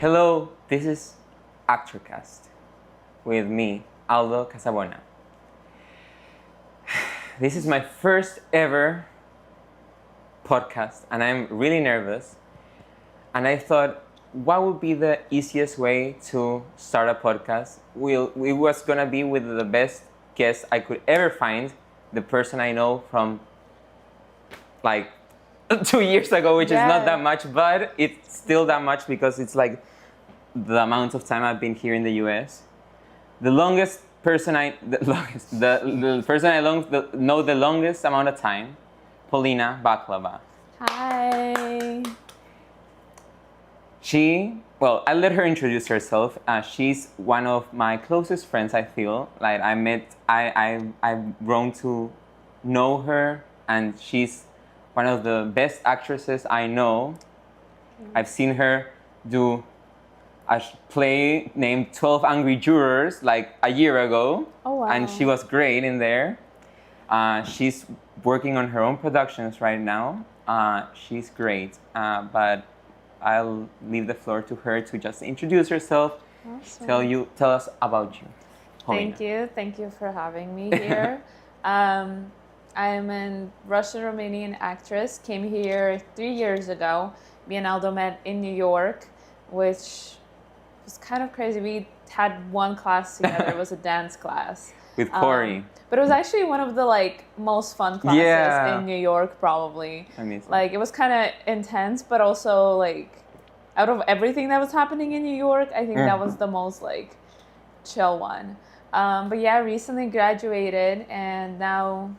Hello, this is ActorCast with me, Aldo Casabona. This is my first ever podcast and I'm really nervous. And I thought, what would be the easiest way to start a podcast? It was gonna be with the best guest I could ever find, the person I know from like 2 years ago, which is not that much, but it's still that much because it's like the amount of time I've been here in the US. The person I know the longest amount of time, Polina Bakuleva. Hi. I'll let her introduce herself. She's one of my closest friends, I feel. Like I've grown to know her, and she's one of the best actresses I know. I've seen her do a play named 12 Angry Jurors like a year ago. Oh, wow. And she was great in there. She's working on her own productions right now. She's great, but I'll leave the floor to her to just introduce herself. Awesome. Tell us about you. Polina. Thank you for having me here. I am a Russian-Romanian actress, came here 3 years ago. Me and Aldo met in New York, which was kind of crazy. We had one class together. It was a dance class. With Corey. But it was actually one of the most fun classes in New York, probably. Amazing. It was kind of intense, but also out of everything that was happening in New York, I think that was the most chill one. But yeah, recently graduated and now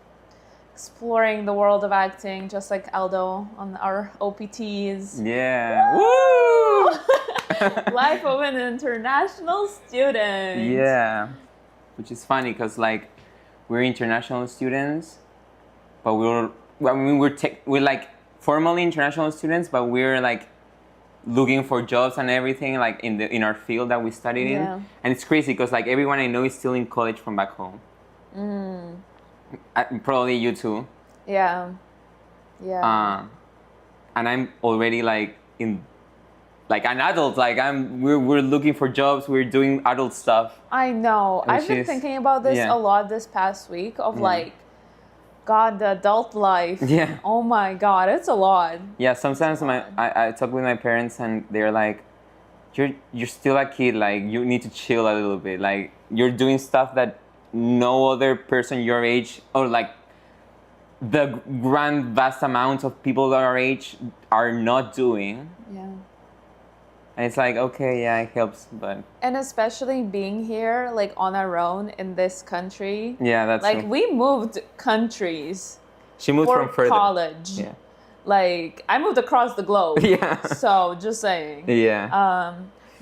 exploring the world of acting, just like Aldo on our OPTs. Yeah. Woo! Life of an international student. Yeah. Which is funny because we're international students, but we're formally international students, but we're looking for jobs and everything in our field that we studied in. And it's crazy because everyone I know is still in college from back home. Probably you too. Yeah. And I'm already an adult. We're looking for jobs. We're doing adult stuff. I know. I've been thinking about this a lot this past week of God, the adult life. Yeah. Oh my God, it's a lot. Yeah. Sometimes I talk with my parents and they're like, "You're still a kid. You need to chill a little bit. You're doing stuff that no other person your age or the vast amount of people our age are not doing." Yeah. And it's okay, yeah, it helps, but... And especially being here, on our own in this country. Yeah, that's true. We moved countries. She moved from further. College. Yeah. I moved across the globe. Yeah. So, just saying. Yeah.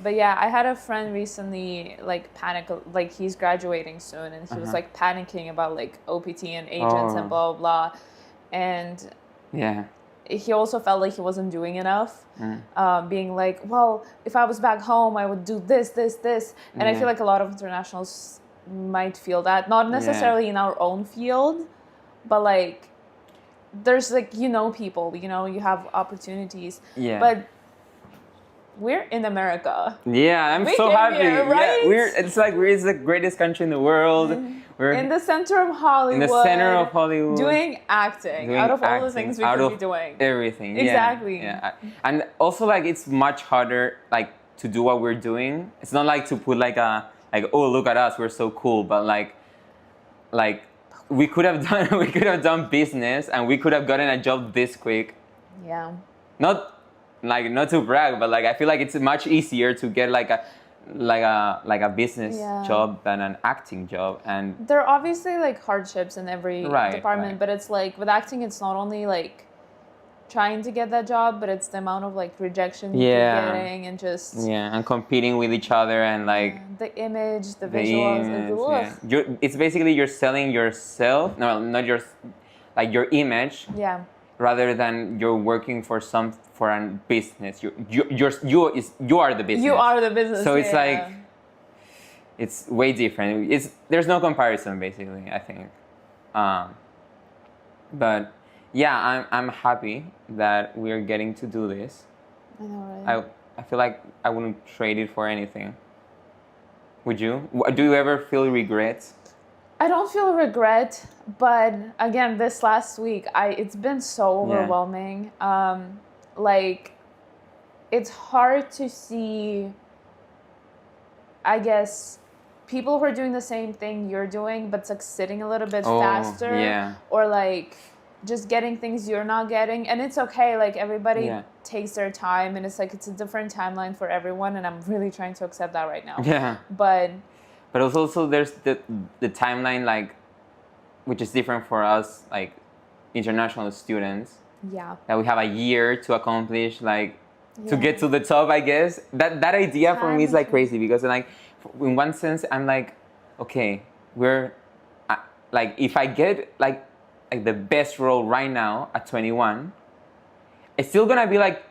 But yeah, I had a friend recently, panic, he's graduating soon, and he was, panicking about, OPT and agents and blah, blah, blah. And... Yeah. He also felt like he wasn't doing enough, being well, if I was back home, I would do this. And I feel like a lot of internationals might feel that, not necessarily in our own field, but there's people, you have opportunimes. Yeah. But we're in America. Yeah, I'm so happy. Here, right? Yeah, it's the greatest country in the world. We're in the center of Hollywood. In the center of Hollywood. Doing acting. Out of all the things we could be doing. Everything. Exactly. Yeah. And also it's much harder to do what we're doing. It's not to put oh, look at us, we're so cool, but we could have done business and we could have gotten a job this quick. Yeah. Not to brag, but I feel it's much easier to get a business job than an acting job. And there are obviously hardships in every department, but it's with acting, it's not only trying to get that job, but it's the amount of rejection you're getting and just and competing with each other and the image, the visuals. It's basically you're selling yourself, not your image. Yeah. Rather than you're working for a business. You are the business. You are the business. So it's it's way different. There's no comparison basically, I think. But yeah, I'm happy that we're getting to do this. I know, right? I feel like I wouldn't trade it for anything. Would you? Do you ever feel regret? I don't feel regret, but again, this last week, it's been so overwhelming. Like, it's hard to see, I guess, people who are doing the same thing you're doing, but succeeding a little bit faster, or like just getting things you're not getting. And it's okay, like everybody takes their time, and it's like it's a different timeline for everyone, and I'm really trying to accept that right now. Yeah. But also there's the timeline, like, which is different for us, like international students. Yeah. That we have a year to accomplish, like, to get to the top, I guess. That idea for me is like crazy, because like, in one sense, I'm like, okay, we're like, if I get like the best role right now at 21, it's still gonna be like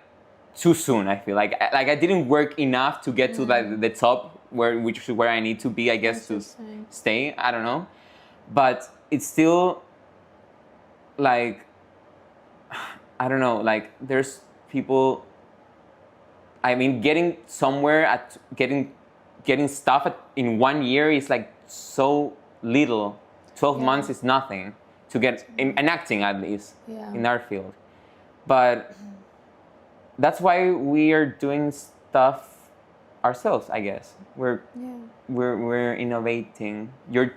too soon. I feel like I didn't work enough to get to like the top, which is where I need to be, I guess, to stay. I don't know, but it's still like, I don't know, like there's people. I mean, getting somewhere getting stuff in 1 year is like so little. 12 months is nothing to get in acting, at least in our field. But that's why we are doing stuff ourselves, I guess. We're innovating. You're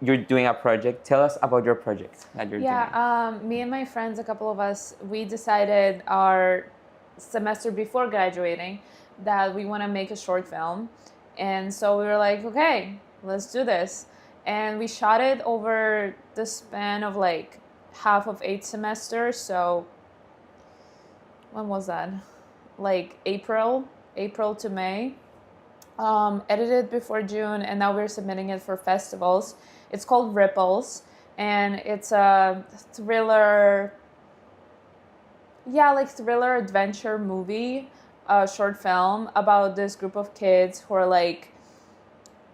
doing a project. Tell us about your project that you're doing. Me and my friends, a couple of us, we decided our semester before graduating that we want to make a short film. And so we were like, okay, let's do this. And we shot it over the span of like half of 8 semesters. So when was that? Like April to May. Edited before June, and now we're submitting it for festivals. It's called Ripples, and it's a thriller, thriller adventure movie, short film about this group of kids who are like,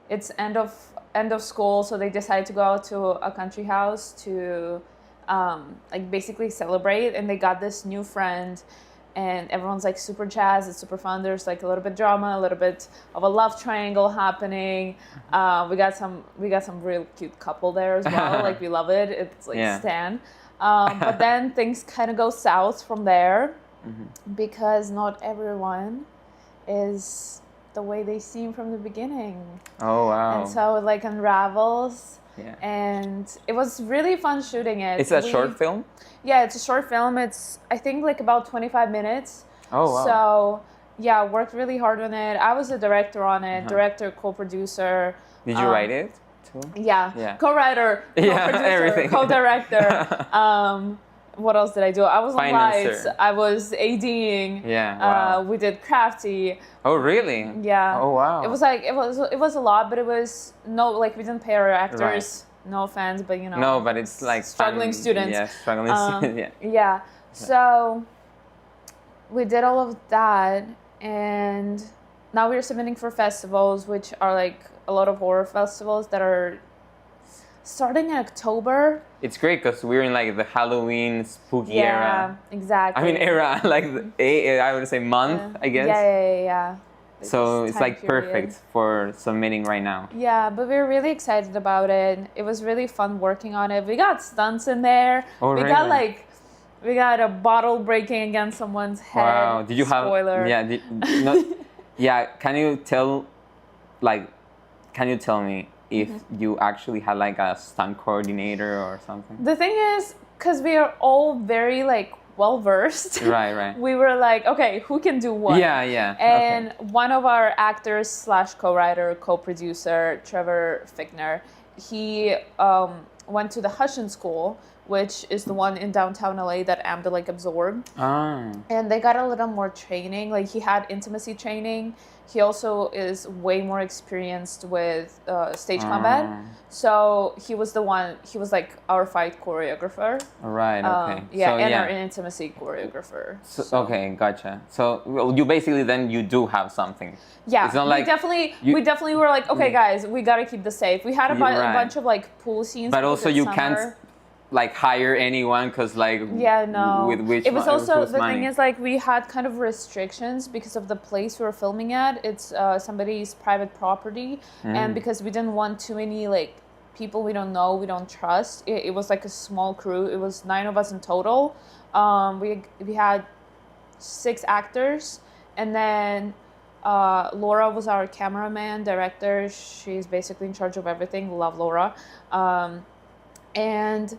it's end of school, so they decide to go out to a country house to like basically celebrate, and they got this new friend, and everyone's like super jazzed, it's super fun. There's like a little bit drama, a little bit of a love triangle happening. We got some real cute couple there as well. Like, we love it. It's like Stan. But then things kind of go south from there, because not everyone is the way they seem from the beginning. Oh, wow. And so it like unravels. Yeah. And it was really fun shooting it. It's a short film? Yeah, it's a short film. It's, I think, like about 25 minutes. Oh, wow. So, yeah, worked really hard on it. I was a director on it, director, co-producer. Did you write it too? Yeah. Co-writer, co-producer, everything. Co-director. What else did I do? I was on lights. I was ADing. Yeah. Wow. We did crafty. Oh, really? Yeah. Oh, wow. It was like it was a lot, but it was we didn't pay our actors. Right. No offense, but No, but it's like struggling students. Yeah, struggling students. Yeah. So we did all of that, and now we're submitting for festivals, which are like a lot of horror festivals that are starting in October. It's great because we're in like the Halloween spooky era. Yeah, exactly. I mean era, like I would say month, I guess. Yeah. So it's like perfect for submitting right now. Yeah, but we're really excited about it. It was really fun working on it. We got stunts in there. Oh, we really? We got a bottle breaking against someone's head. Wow. Did you Spoiler. have Can you tell me if you actually had like a stunt coordinator or something? The thing is, because we are all very like well versed. Right. We were like, okay, who can do what? Yeah. And one of our actors / co-writer, co-producer, Trevor Fickner, he went to the Hushin School, which is the one in downtown LA that AMDA like absorbed. And they got a little more training. Like, he had intimacy training. He also is way more experienced with stage combat. So he was like our fight choreographer. Right, okay. Our intimacy choreographer. So. Okay, gotcha. So you basically then you do have something. Yeah, it's not we definitely were like, okay guys, we gotta keep this safe. We had a bunch of like pool scenes. But also you can't like hire anyone because like no. with which it was also whose the money? thing is like we had kind of restrictions because of the place we were filming at. It's somebody's private property, and because we didn't want too many like people we don't know, we don't trust. It was like a small crew. It was 9 of us in total. We had 6 actors, and then Laura was our cameraman, director. She's basically in charge of everything. Love Laura. And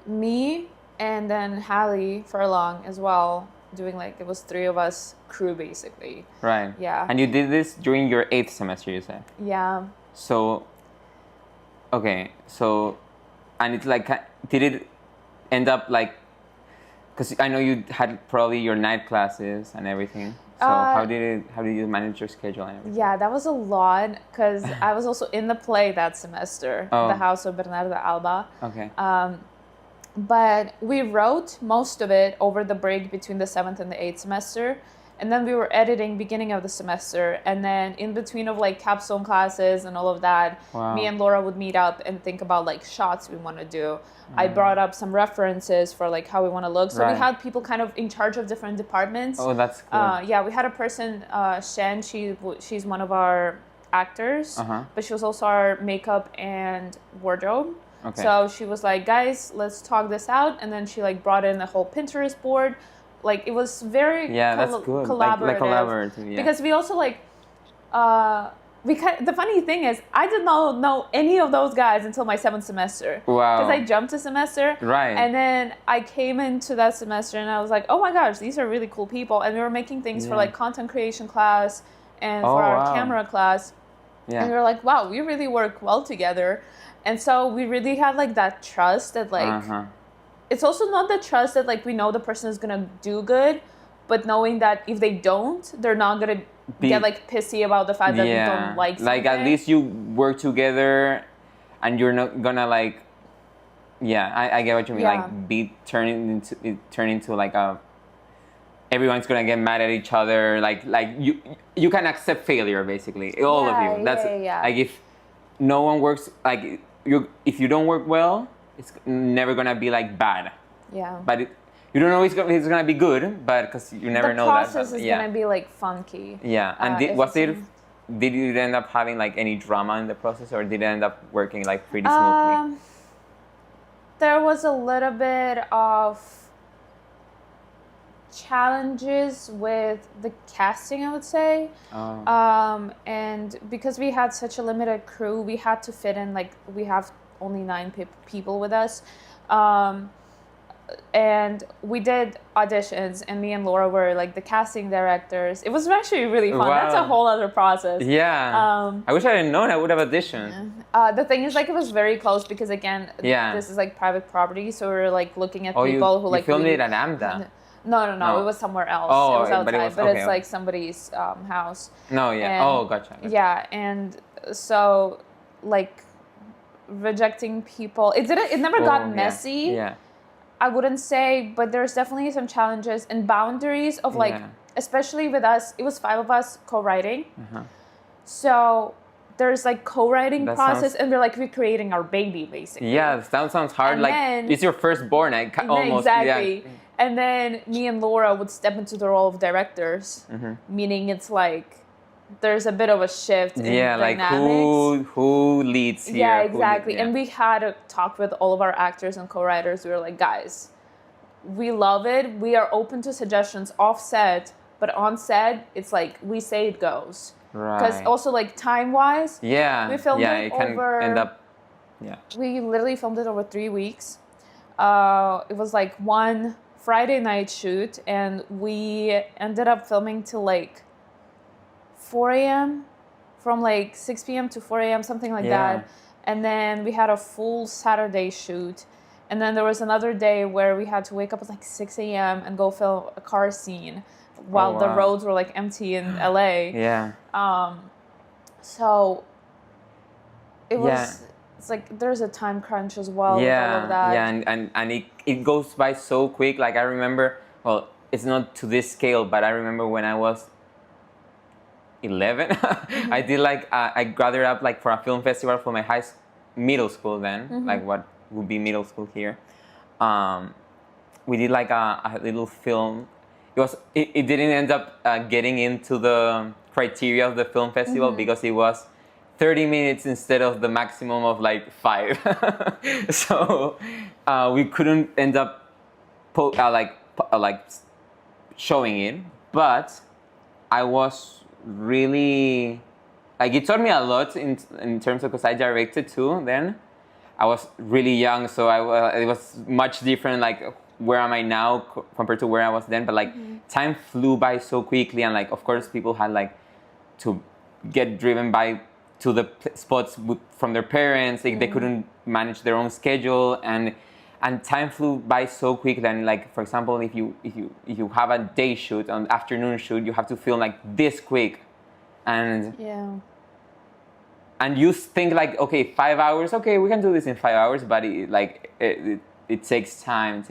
me, and then Hallie Furlong as well, doing like, it was 3 of us crew basically. Right. Yeah. And you did this during your 8th semester, you said? Yeah. So, okay, so, and it's like, did it end up like, because I know you had probably your night classes and everything. So how did you manage your schedule and everything? Yeah, that was a lot because I was also in the play that semester, The House of Bernardo Alba. Okay. But we wrote most of it over the break between the 7th and the 8th semester. And then we were editing beginning of the semester. And then in between of like capstone classes and all of that, me and Laura would meet up and think about like shots we want to do. I brought up some references for like how we want to look. So we had people kind of in charge of different departments. Oh, that's cool. Yeah, we had a person, Shen, she's one of our actors, but she was also our makeup and wardrobe. Okay. So she was like, guys, let's talk this out. And then she like brought in the whole Pinterest board. Like it was very that's good. Collaborative. Like collaborative, yeah. Because we also like, the funny thing is, I did not know any of those guys until my 7th semester. Wow. Because I jumped a semester. Right. And then I came into that semester and I was like, oh my gosh, these are really cool people. And we were making things for like content creation class and for our camera class. Yeah. And we were like, wow, we really work well together. And so we really had like that trust that like, it's also not the trust that like we know the person is gonna do good, but knowing that if they don't, they're not gonna get like pissy about the fact that they don't like something. Like at least you work together, and you're not gonna like, I get what you mean. Like turn into like a, everyone's gonna get mad at each other. Like you can accept failure basically, all of you. That's like if no one works like if you don't work well, it's never gonna be like bad. Yeah. But you don't know it's gonna be good, but because you never know that. The process is gonna be like funky. Yeah. And did you end up having like any drama in the process, or did it end up working like pretty smoothly? There was a little bit of challenges with the casting, I would say. And because we had such a limited crew, we had to fit in like, we have only 9 people with us. And we did auditions, and me and Laura were like the casting directors. It was actually really fun. Wow. That's a whole other process. Yeah. I wish I didn't know I would have auditioned. The thing is, like, it was very close because again, this is like private property, so we were like looking at people who like. You filmed it at AMDA. No, it was somewhere else. Oh, it was outside, but okay, it's like somebody's house. No, yeah. And, gotcha. Yeah, and so like rejecting people, it never got messy. Yeah. I wouldn't say, but there's definitely some challenges and boundaries of like, especially with us, it was 5 of us co-writing. So there's like co-writing process, and we're like recreating our baby basically. Yeah, that sounds hard. And like then, it's your firstborn, almost. Exactly. Yeah. And then me and Laura would step into the role of directors, meaning it's like there's a bit of a shift in dynamics. Like who leads here? Yeah, exactly. And we had a talk with all of our actors and co-writers. We were like, guys, we love it. We are open to suggestions off set, but on set, it's like we say it goes. Right. Because also like time-wise, we filmed it over. End up. Yeah. We literally filmed it over 3 weeks. It was like one Friday night shoot, and we ended up filming till like 4 a.m. from like 6 p.m. to 4 a.m., something like that. And then we had a full Saturday shoot. And then there was another day where we had to wake up at like 6 a.m. and go film a car scene while the roads were like empty in LA. Yeah. So it was, it's like there's a time crunch as well with all of that. Yeah, and it goes by so quick. Like I remember, well, it's not to this scale, but I remember when I was 11, I did like I gathered up like for a film festival for my middle school then, like what, would be middle school here. We did like a little film. It didn't end up getting into the criteria of the film festival because it was 30 minutes instead of the maximum of like 5. So we couldn't end up showing it. But I was really like, it taught me a lot in terms of, because I directed too then. I was really young, so it was much different, like where am I now compared to where I was then. But like time flew by so quickly, and like of course people had like to get driven by to the spots from their parents. Like, they couldn't manage their own schedule, and time flew by so quickly. And like, for example, if you have a day shoot, an afternoon shoot, you have to film like this quick, and and you think like, okay, 5 hours, okay, we can do this in 5 hours, but it takes time,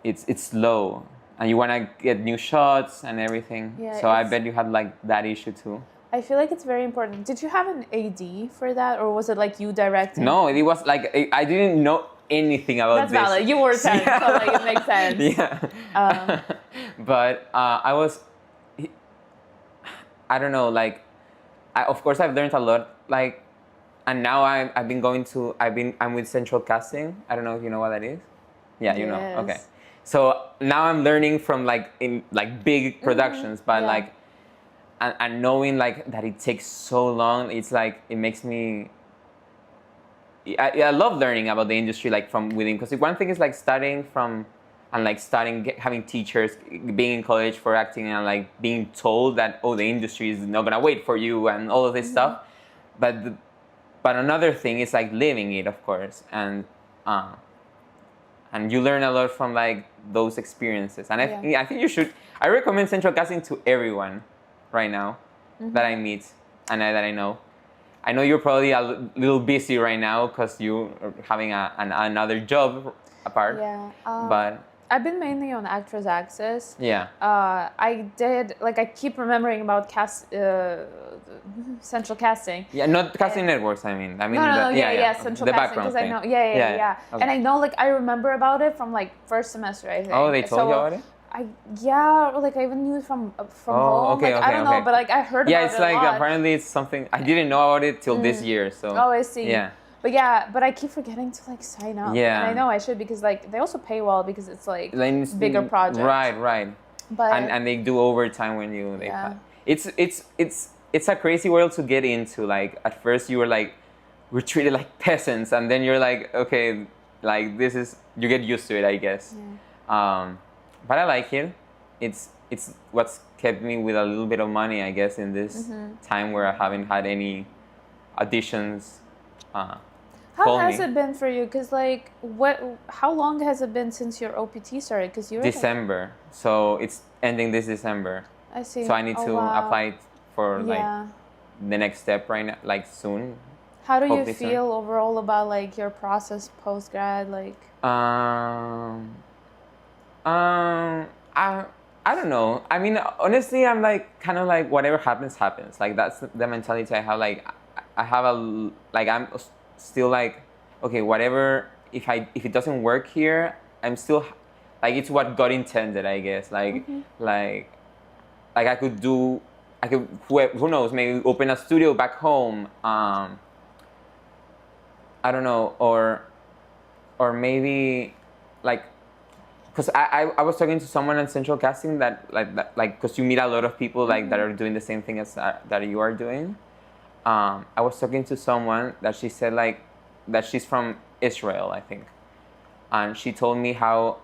it's slow, and you want to get new shots and everything. So I bet you had like that issue too. I feel like it's very important. Did you have an AD for that, or was it like you directing? No, it was like I didn't know anything about this. That's valid. You were 10, so like it makes sense. Yeah. But I was, I don't know, like, of course I've learned a lot, like, and now I'm with Central Casting. I don't know if you know what that is. Yeah, you know. Okay. So now I'm learning from like in like big productions, but like, and knowing like that it takes so long, it's like, it makes me, I love learning about the industry like from within, because one thing is like studying from, and like having teachers, being in college for acting, and like being told that, oh, the industry is not gonna wait for you and all of this stuff, but another thing is like living it, of course, and you learn a lot from like those experiences. And I think you should, I recommend Central Casting to everyone right now that I meet and that I know. I know you're probably a little busy right now because you are having another job apart. Yeah. But I've been mainly on Actors Access. Yeah. I did, like, I keep remembering about Central Casting. Yeah, not casting networks, I mean. No, Central the Casting, because I know, yeah. Okay. And I know, like, I remember about it from, like, first semester, I think. Oh, they told you about it? Like I even knew it from home. Okay, like, I don't know, but like I heard about it. Yeah, it's like apparently it's something I didn't know about it till this year. So. Oh, I see. Yeah. But I keep forgetting to like sign up. Yeah. And I know I should, because like they also pay well, because it's like bigger projects. Right. But and they do overtime when it's a crazy world to get into. Like at first you were like, we're treated like peasants, and then you're like, okay, like you get used to it, I guess. Yeah. But I like it. It's what's kept me with a little bit of money, I guess, in this time where I haven't had any auditions. How has it been for you? Because like, how long has it been since your OPT started? Because you were December, so it's ending this December. I see. So I need to apply for like the next step right now, like soon. How do you feel overall about like your process post grad? Like. I don't know. I mean, honestly, I'm like kind of like whatever happens. Like that's the mentality I have. Like I have I'm still like, okay, whatever. If it doesn't work here, I'm still like, it's what God intended, I guess. Like I could who knows, maybe open a studio back home. I don't know, or maybe like. Because I was talking to someone at Central Casting that because you meet a lot of people like that are doing the same thing as that you are doing. I was talking to someone that she said like that she's from Israel, I think, and she told me how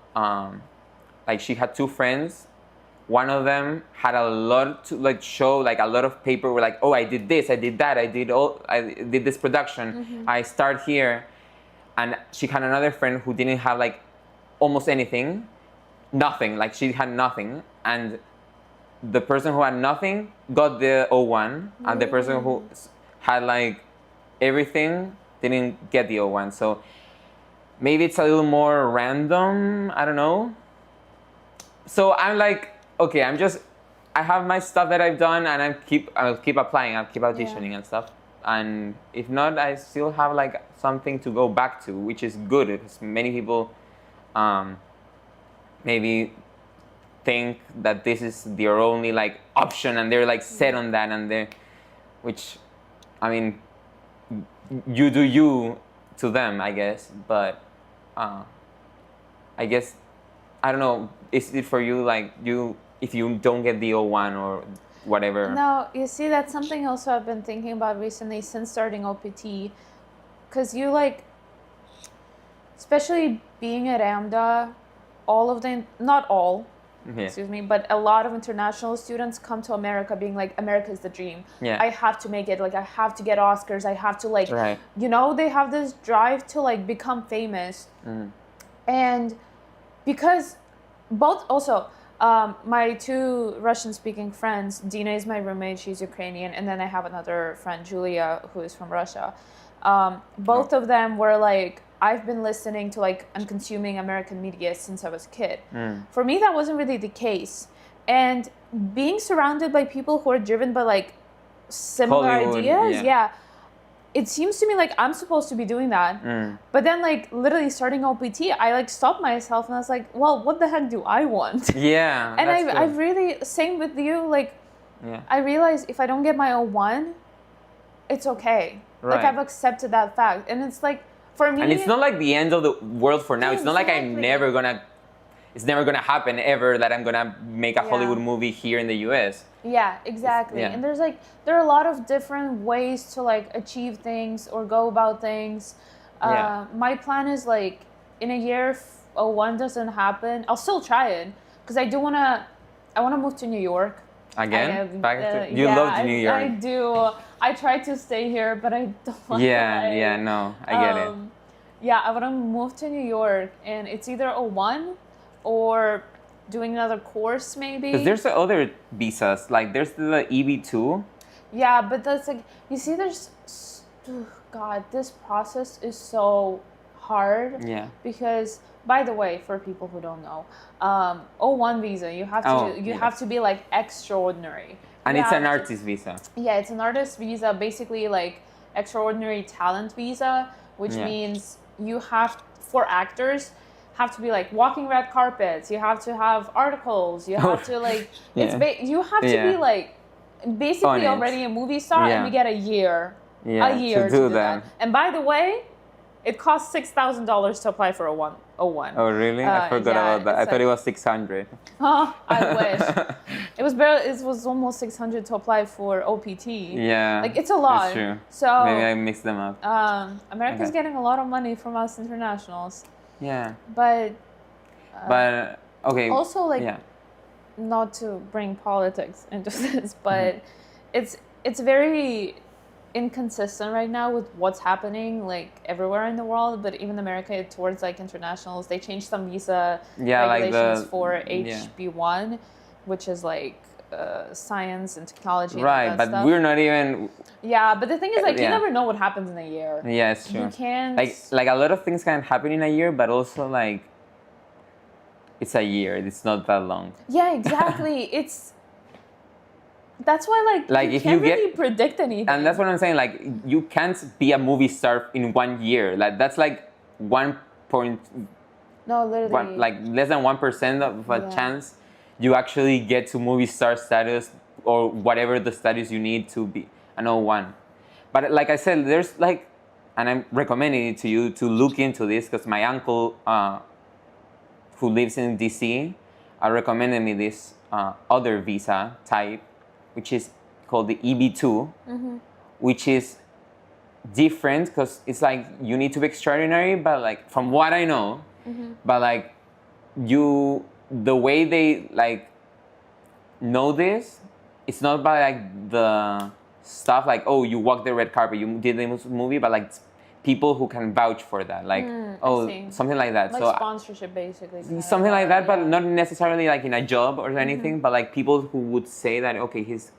like she had 2 friends. One of them had a lot to like show, like a lot of paper, were like, oh, I did this, I did that, I did this production, I start here, and she had another friend who didn't have like almost nothing, like she had nothing, and the person who had nothing got the O1, and the person who had like everything didn't get the O1. So maybe it's a little more random, I don't know. So I'm like, okay, I have my stuff that I've done, and I'll keep applying, I'll keep auditioning and stuff. and if not, I still have like something to go back to, which is good because many people maybe think that this is their only like option and they're like set on that, and they, which, I mean, you do you to them, I guess, but I guess, I don't know, is it for you like you, if you don't get the O1 or whatever? No, you see, that's something also I've been thinking about recently since starting OPT, because you like, especially being at AMDA, all of them, not all, excuse me, but a lot of international students come to America being like, America is the dream. Yeah. I have to make it, like I have to get Oscars, I have to like, Right. you know, they have this drive to like become famous. And because both, also, my two Russian-speaking friends, Dina is my roommate, she's Ukrainian, and then I have another friend, Julia, who is from Russia. Both of them were like, I've been listening to like and consuming American media since I was a kid. For me, that wasn't really the case. And being surrounded by people who are driven by like similar Hollywood, ideas, it seems to me like I'm supposed to be doing that. But then like literally starting OPT, I like stopped myself and I was like, well, what the heck do I want? Yeah. And I really, same with you, like, I realized if I don't get my O1, it's okay. Right. Like I've accepted that fact. And it's like, for me, and it's not like the end of the world for now. It's not like it's never gonna happen ever that I'm gonna make a Hollywood movie here in the US. Yeah, exactly. And there's like, there are a lot of different ways to like achieve things or go about things. My plan is like, in a year, if O1 doesn't happen, I'll still try it. Because I wanna move to New York. Again? You loved New York. I do. I tried to stay here, but I don't like LA. No, I get it. Yeah, I want to move to New York, and it's either O1 or doing another course, maybe. Because there's other visas, like there's the EB2. Yeah, but that's like, you see, God, this process is so hard. Yeah. Because, by the way, for people who don't know, O1 visa, you have to have to be like extraordinary. And it's an artist visa. Yeah, it's an artist visa, basically like extraordinary talent visa, which means you have, for actors, have to be like walking red carpets. You have to have articles. You have to like, you have to be like basically already a movie star, and you get a year to do that. And by the way, it costs $6,000 to apply for O1. Oh, really? I forgot about that. I thought it was 600. Oh, I wish. It was almost 600 to apply for OPT. Yeah. Like, it's a lot. That's true. So maybe I mixed them up. America's getting a lot of money from us internationals. Yeah. But okay. Also, like, not to bring politics into this, but it's very inconsistent right now with what's happening like everywhere in the world, but even America towards like internationals, they changed some visa regulations for HB1, which is like science and technology. Right, and but stuff. We're not even. Yeah, but the thing is, like, you never know what happens in a year. Yeah, it's true. You can't. Like a lot of things can happen in a year, but also like it's a year. It's not that long. Yeah, exactly. That's why, like you can't really predict anything. And that's what I'm saying. Like, you can't be a movie star in 1 year. Like, that's like 1 point. No, literally. Like less than 1% of a chance you actually get to movie star status or whatever the status you need to be an O1. But like I said, there's like, and I'm recommending it to you to look into this because my uncle, who lives in DC, recommended me this other visa type, which is called the EB2, which is different because it's like you need to be extraordinary, but like from what I know, but like the way they like know this, it's not by like the stuff like, oh, you walked the red carpet, you did the movie, but like people who can vouch for that, like something like that. Like so sponsorship, basically. Something like that, but not necessarily like in a job or anything, but like people who would say that, okay, he's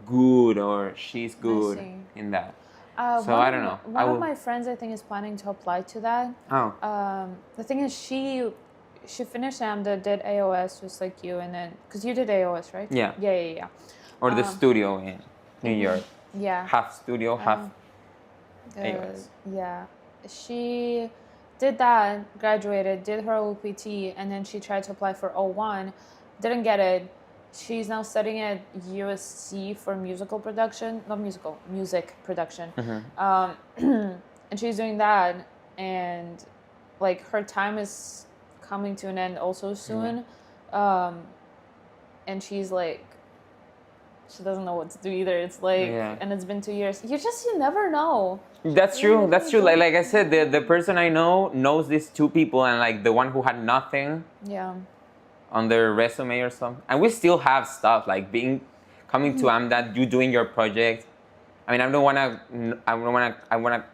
good or she's good in that. So I don't know. One of my friends, I think, is planning to apply to that. Oh. The thing is, she finished AMDA, did AOS just like you, and then because you did AOS, right? Yeah. Yeah. Or the studio in New York. Yeah. Half studio, half AOS. Yeah, she did that, graduated, did her OPT, and then she tried to apply for O1, didn't get it. She's now studying at USC for musical production, not musical, music production. And she's doing that, and like her time is coming to an end also soon. And she's like, she doesn't know what to do either. It's like, and it's been 2 years. You never know. That's true. That's true. Like I said, the person I know knows these two people, and like the one who had nothing. Yeah. On their resume or something, and we still have stuff like coming to AMDA, you doing your project. I mean, I don't wanna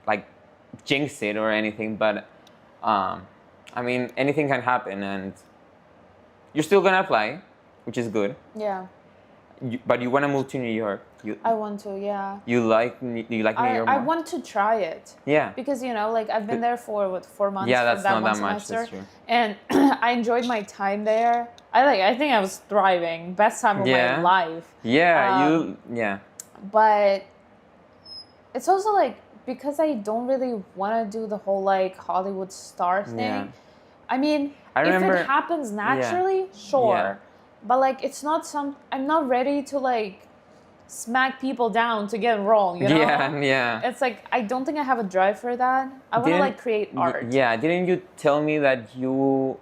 like jinx it or anything, but I mean, anything can happen, and you're still gonna apply, which is good. Yeah. But you wanna move to New York. I want to, yeah. You like New York more? I want to try it. Yeah. Because, like, I've been there for, 4 months? Yeah, that's that not that much, that's true. And I enjoyed my time there. I think I was thriving. Best time of my life. Yeah, But it's also, like, because I don't really want to do the whole, like, Hollywood star thing. Yeah. I mean, if it happens naturally, sure. Yeah. But, like, it's not I'm not ready to, like, smack people down to get wrong, you know? Yeah. It's like, I don't think I have a drive for that. I want to, like, create art. Yeah, didn't you tell me that you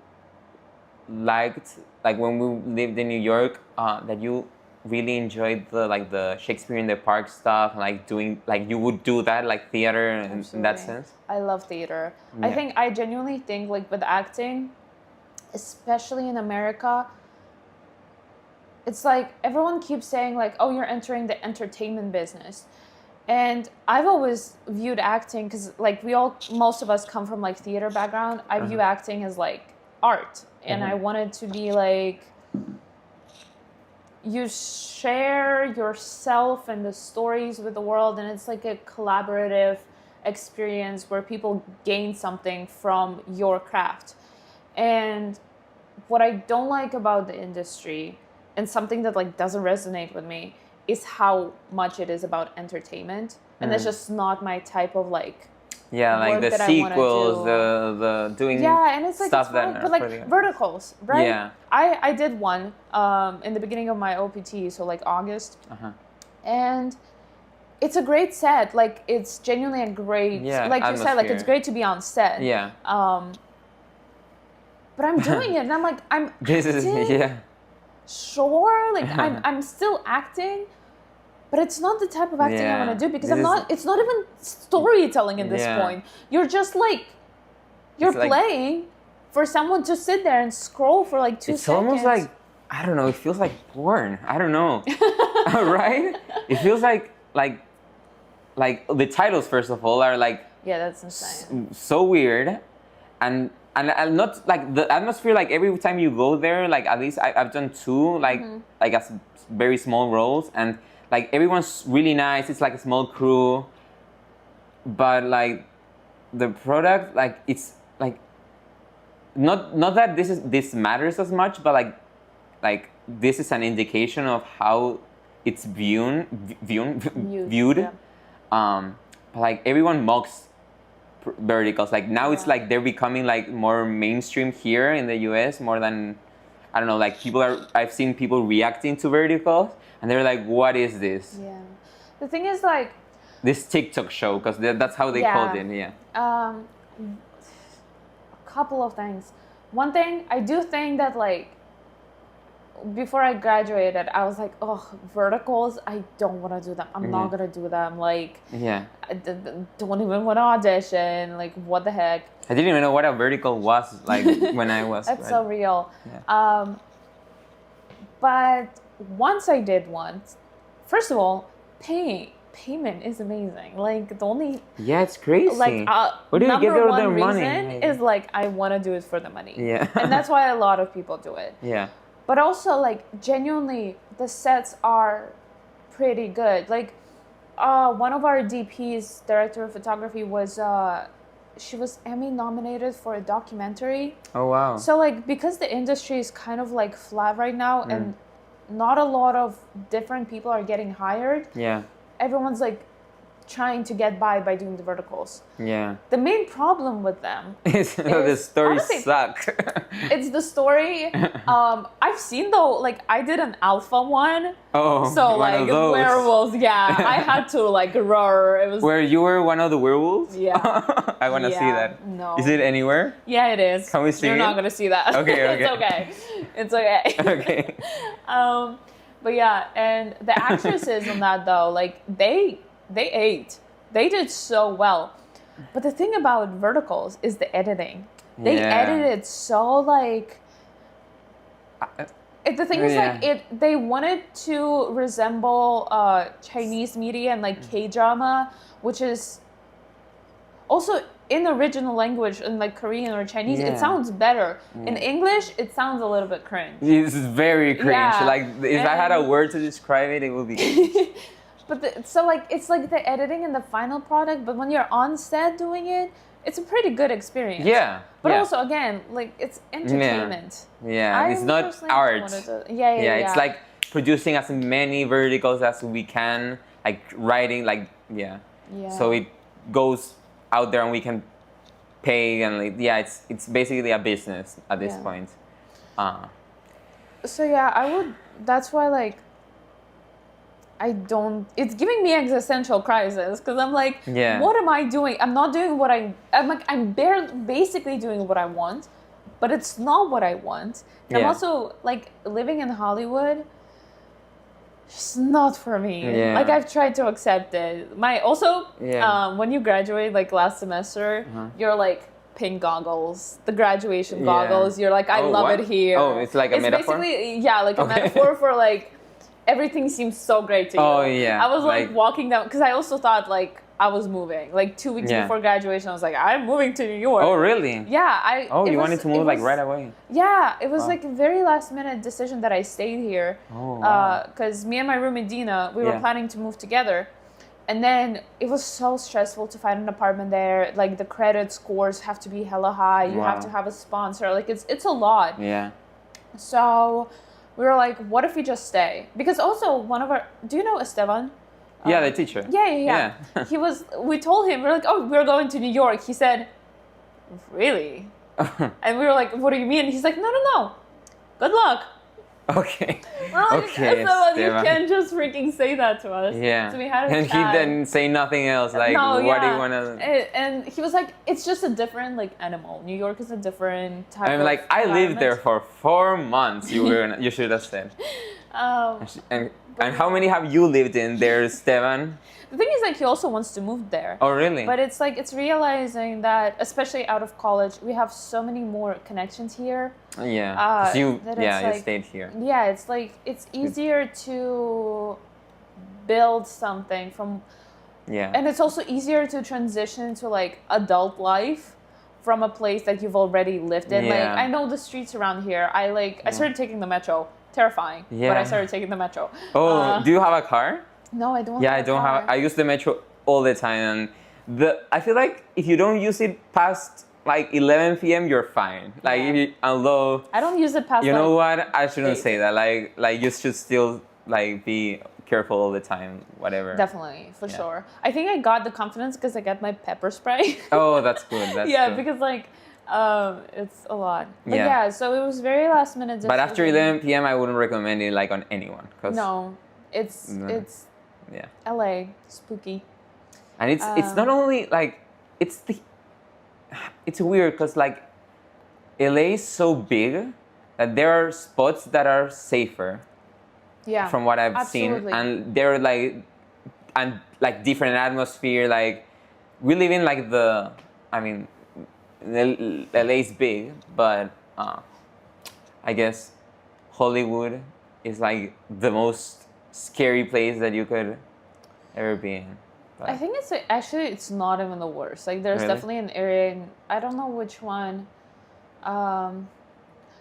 liked, like, when we lived in New York, that you really enjoyed the Shakespeare in the Park stuff, like doing, like, you would do that, like, theater in that sense? I love theater. Yeah. I genuinely think, like, with acting, especially in America, it's like everyone keeps saying like, oh, you're entering the entertainment business. And I've always viewed acting, because like most of us come from like theater background. I view acting as like art. And I want it to be like, you share yourself and the stories with the world, and it's like a collaborative experience where people gain something from your craft. And what I don't like about the industry, and something that like doesn't resonate with me, is how much it is about entertainment, and that's just not my type of like. Yeah, like the sequels, the doing. Yeah, and it's like stuff it's fun, but like verticals, right? Yeah. I did one in the beginning of my OPT, so like August, and it's a great set. Like it's genuinely a great, like you said, like it's great to be on set. Yeah. But I'm doing it, and I'm like, I'm acting. Sure, like I'm still acting, but it's not the type of acting I want to do, because it's not even storytelling at this point. You're just like, you're playing for someone to sit there and scroll for like 2 seconds. It's almost like, I don't know, it feels like porn. I don't know. Right? It feels like the titles, first of all, are like, yeah, that's insane. So weird. And not like the atmosphere, like every time you go there, like at least I've done 2 like as very small roles, and like everyone's really nice. It's like a small crew, but like the product, like it's like not that this matters as much, but like this is an indication of how it's viewed. Yeah. But like everyone mocks verticals. Like now it's like they're becoming like more mainstream here in the US, more than, I don't know, like I've seen people reacting to verticals, and they're like, what is this? Yeah. The thing is, like, this TikTok show, because that's how they called it. A couple of things. One thing, I do think that like before I graduated, I was like, oh, verticals, I don't want to do them. I'm not going to do them. Like, I don't even want to audition. Like, what the heck? I didn't even know what a vertical was, like, when I was. That's so real. Yeah. But once I did one, first of all, payment is amazing. Like, the only... Yeah, it's crazy. Like, where do you get all their money? Reason is, like, I want to do it for the money. Yeah. And that's why a lot of people do it. Yeah. But also, like, genuinely, the sets are pretty good. Like, one of our DPs, director of photography, she was Emmy nominated for a documentary. Oh, wow. So, like, because the industry is kind of, like, flat right now, and not a lot of different people are getting hired. Yeah. Everyone's, like, trying to get by doing the verticals. Yeah. The main problem with them is the stories honestly, suck. it's the story. I've seen though, like I did an alpha one. Oh, so one like of those. werewolves. Yeah, I had to like roar. It was. Where you were one of the werewolves? Yeah. I want to see that. No. Is it anywhere? Yeah, it is. Can we see You're it? not gonna see that. Okay, It's okay. It's okay. Okay. But yeah, and the actresses on that though, like they ate. They did so well. But the thing about verticals is the editing. They edited so like. The thing is like they wanted to resemble Chinese media and like K-drama, which is also in the original language in like Korean or Chinese, it sounds better. In English, it sounds a little bit cringe. It's very cringe. Yeah. Like if I had a word to describe it, it would be cringe. But so like it's like the editing and the final product, but when you're on set doing it, it's a pretty good experience. Yeah. But also again, like it's entertainment. Yeah, it's not art. Yeah. It's like producing as many verticals as we can, like writing, like so it goes out there and we can pay and like it's basically a business at this point. So yeah, I would. That's why like. I don't. It's giving me existential crisis because I'm like, what am I doing? I'm not doing what I'm like. I'm basically doing what I want, but it's not what I want. And I'm also like living in Hollywood. Just not for me. Like I've tried to accept it. When you graduate like last semester, you're like pink goggles, the graduation goggles. You're like, I love it here. Oh, it's like a metaphor. Basically, like a metaphor for like. Everything seems so great to you. Oh, yeah. I was like walking down, because I also thought like I was moving. Like 2 weeks before graduation, I was like, I'm moving to New York. Oh, really? Yeah. You wanted to move like right away? Yeah. It was like a very last minute decision that I stayed here. Oh, wow. Because me and my roommate Dina, we were planning to move together. And then it was so stressful to find an apartment there. Like the credit scores have to be hella high. You have to have a sponsor. Like it's a lot. Yeah. So... we were like, what if we just stay? Because also do you know Esteban? Yeah, the teacher. Yeah. We told him, we were like, oh, we're going to New York. He said, really? And we were like, what do you mean? He's like, no. Good luck. Okay. We're like, Esteban, you can't just freaking say that to us. Yeah. So we had a and chat. he didn't say nothing else. Like, what do you want to... And he was like, it's just a different, like, animal. New York is a different type I'm like, I lived there for 4 months, you should have said. And how many have you lived in there, Esteban? The thing is, like, he also wants to move there. Oh, really? But it's like, it's realizing that, especially out of college, we have so many more connections here. Yeah. You stayed here. Yeah, it's like, it's easier to build something from... Yeah. And it's also easier to transition to, like, adult life from a place that you've already lived in. Like, I know the streets around here. I started taking the metro. Terrifying. Yeah. But I started taking the metro. Oh, do you have a car? No, I don't. Yeah, I don't have. I use the metro all the time, and I feel like if you don't use it past like 11 p.m., you're fine. Like, although I don't use it past. You know what? I shouldn't say that. Like you should still like be careful all the time. Whatever. Definitely, for sure. I think I got the confidence because I got my pepper spray. Oh, that's good. That's good. Because like. It's a lot. But so it was very last minute decision. But after 11 p.m., I wouldn't recommend it like on anyone. No, it's LA, spooky. And it's not only like it's weird because like LA is so big that there are spots that are safer. Yeah. From what I've seen, and they're like different atmosphere. Like we live in like LA is big, but I guess Hollywood is like the most scary place that you could ever be in. But I think it's not even the worst. Like there's definitely an area I don't know which one.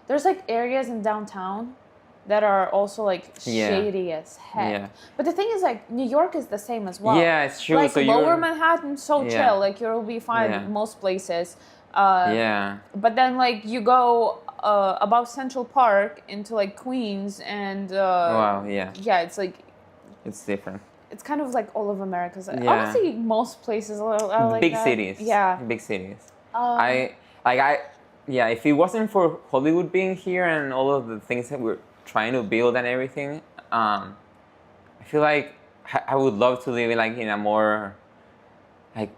There's like areas in downtown that are also like shady as heck. Yeah. But the thing is like New York is the same as well. Yeah, it's true. Like so lower Manhattan, so chill. Like you'll be fine most places. But then like you go above Central Park into like Queens and wow, yeah. Yeah, it's like it's different. it's kind of like all of America. Yeah. Honestly, most places are like big that. cities. Yeah. Big cities. Yeah, if it wasn't for Hollywood being here and all of the things that we're trying to build and everything, I feel like I would love to live in a more like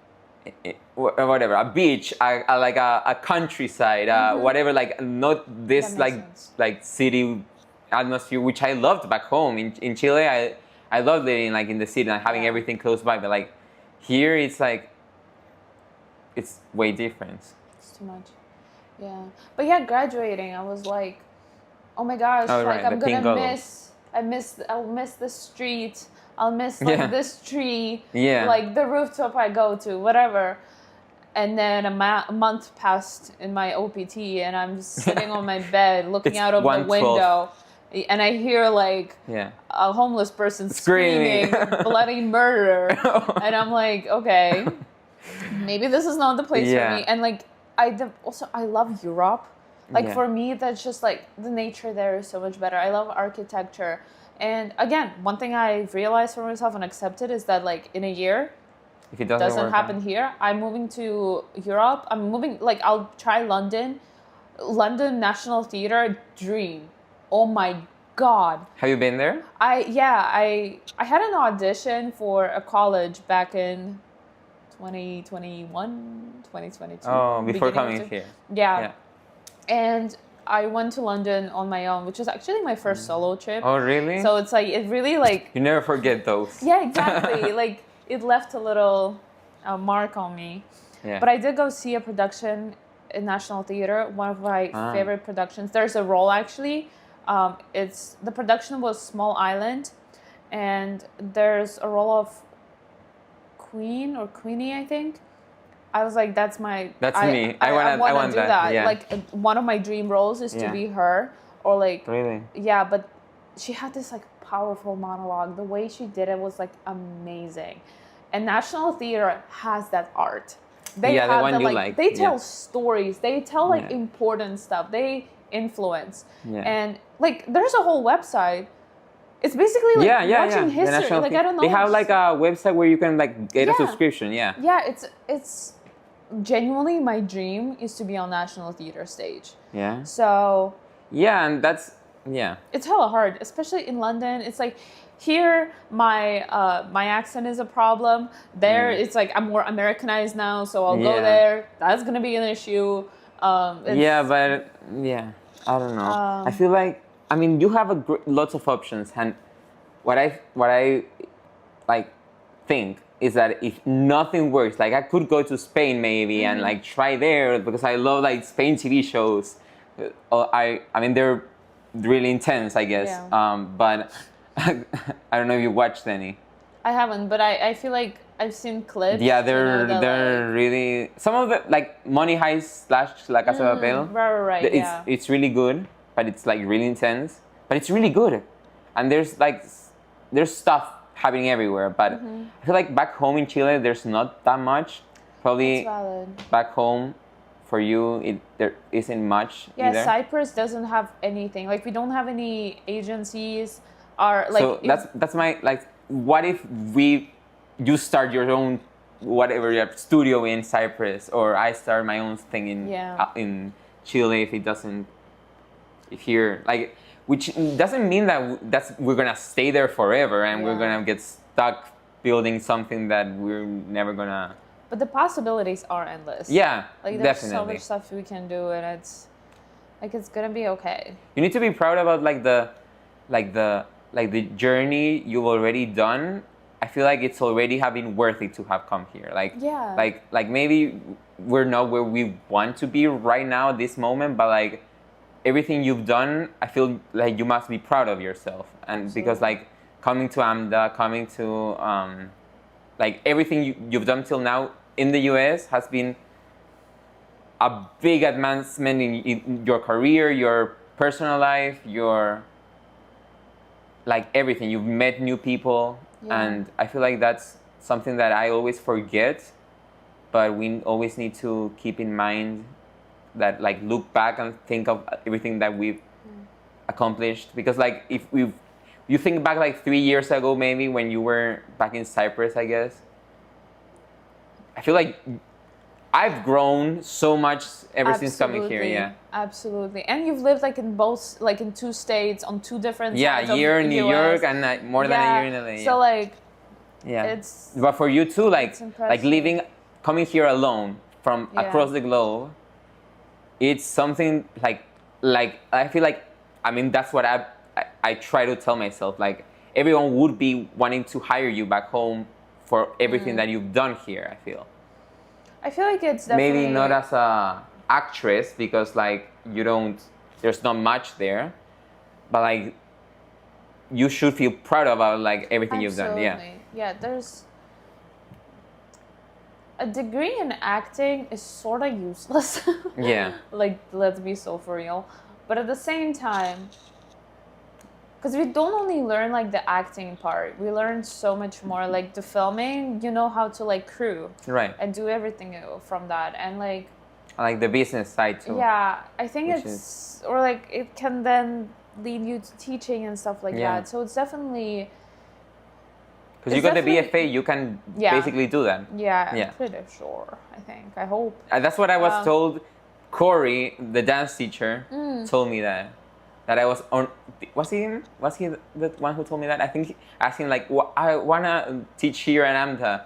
whatever, a beach, like a countryside, whatever, like not this like city atmosphere, which I loved back home in Chile. I love living like in the city and having everything close by, but like here it's like it's way different. It's too much. Yeah, but yeah, graduating, I was like, oh my gosh, like I'm gonna I'll miss the street. I'll miss like this tree, like the rooftop I go to, whatever. And then a month passed in my OPT, and I'm just sitting on my bed looking out of the window, and I hear like a homeless person screaming bloody murder, and I'm like, okay, maybe this is not the place for me. And like I love Europe. Like for me, that's just like the nature there is so much better. I love architecture. And again, one thing I've realized for myself and accepted is that like in a year, if it doesn't happen here, I'm moving to Europe. I'm moving, like I'll try London. London National Theatre, dream. Oh my God. Have you been there? I had an audition for a college back in 2021, 2022. Oh, before coming here. Yeah. And I went to London on my own, which was actually my first solo trip. Oh, really? So it's like, it really like... You never forget those. Yeah, exactly. Like, it left a little mark on me. Yeah. But I did go see a production in National Theatre, one of my favorite productions. There's a role, actually. The production was Small Island. And there's a role of Queen or Queenie, I think. I was like, that's me. I want to do that. Yeah. Like one of my dream roles is to be her, or like really. Yeah, but she had this like powerful monologue. The way she did it was like amazing, and National Theatre has that art. They have they tell stories. They tell like important stuff. They influence, and like there's a whole website. It's basically like watching history. Like I don't know. They have like a website where you can like get a subscription. Yeah. Yeah, it's genuinely my dream is to be on National Theatre stage. Yeah. So. Yeah, and that's It's hella hard, especially in London. It's like here my accent is a problem. There it's like I'm more Americanized now, so I'll go there. That's gonna be an issue. I don't know. I feel like you have lots of options, and what I like think is that if nothing works, like I could go to Spain maybe and like try there because I love like Spain TV shows. I mean they're really intense, I guess. Yeah. But I don't know if you watched any. I haven't, but I feel like I've seen clips. Yeah, they're really some of the like Money Heist / La Casa de Papel. Right. It's really good, but it's like really intense. But it's really good, and there's stuff happening everywhere. But I feel like back home in Chile, there's not that much. Probably back home. For you, there isn't much. Yeah, either. Cyprus doesn't have anything. Like we don't have any agencies. So that's my like. What if you start your own whatever your studio in Cyprus, or I start my own thing in Chile if here like, which doesn't mean that we're gonna stay there forever and we're gonna get stuck building something that we're never gonna. But the possibilities are endless. Yeah, like there's so much stuff we can do, and it's gonna be okay. You need to be proud about the journey you've already done. I feel like it's already have been worth it to have come here. Like maybe we're not where we want to be right now at this moment, but like everything you've done, I feel like you must be proud of yourself. And because like coming to AMDA, coming to like everything you've done till now in the US has been a big advancement in your career, your personal life, your like everything. You've met new people, and I feel like that's something that I always forget, but we always need to keep in mind that like look back and think of everything that we've accomplished, because like if you think back like 3 years ago, maybe when you were back in Cyprus, I guess. I feel like I've grown so much ever since coming here. Yeah. Absolutely. And you've lived like in both, like in 2 states on 2 different sides a year of in New US. York and more than a year in LA. So like, it's. But for you too, like coming here alone from across the globe, it's something like I feel like, I mean, that's what I try to tell myself. Like everyone would be wanting to hire you back home for everything that you've done here. I feel like it's definitely maybe not as a actress because like there's not much there, but like you should feel proud about like everything you've done. Yeah, there's a degree in acting is sort of useless. Like, let's be so for real. But at the same time, because we don't only learn like the acting part, we learn so much more. Like the filming, you know how to like crew, and do everything from that, and like the business side too. Yeah, I think or like it can then lead you to teaching and stuff like that. So it's definitely. Because you got the BFA, you can basically do that. Yeah, I'm pretty sure. I think. I hope. That's what I was told. Corey, the dance teacher, told me that I was on. Was he the one who told me that? I think asking like, I wanna teach here at AMDA.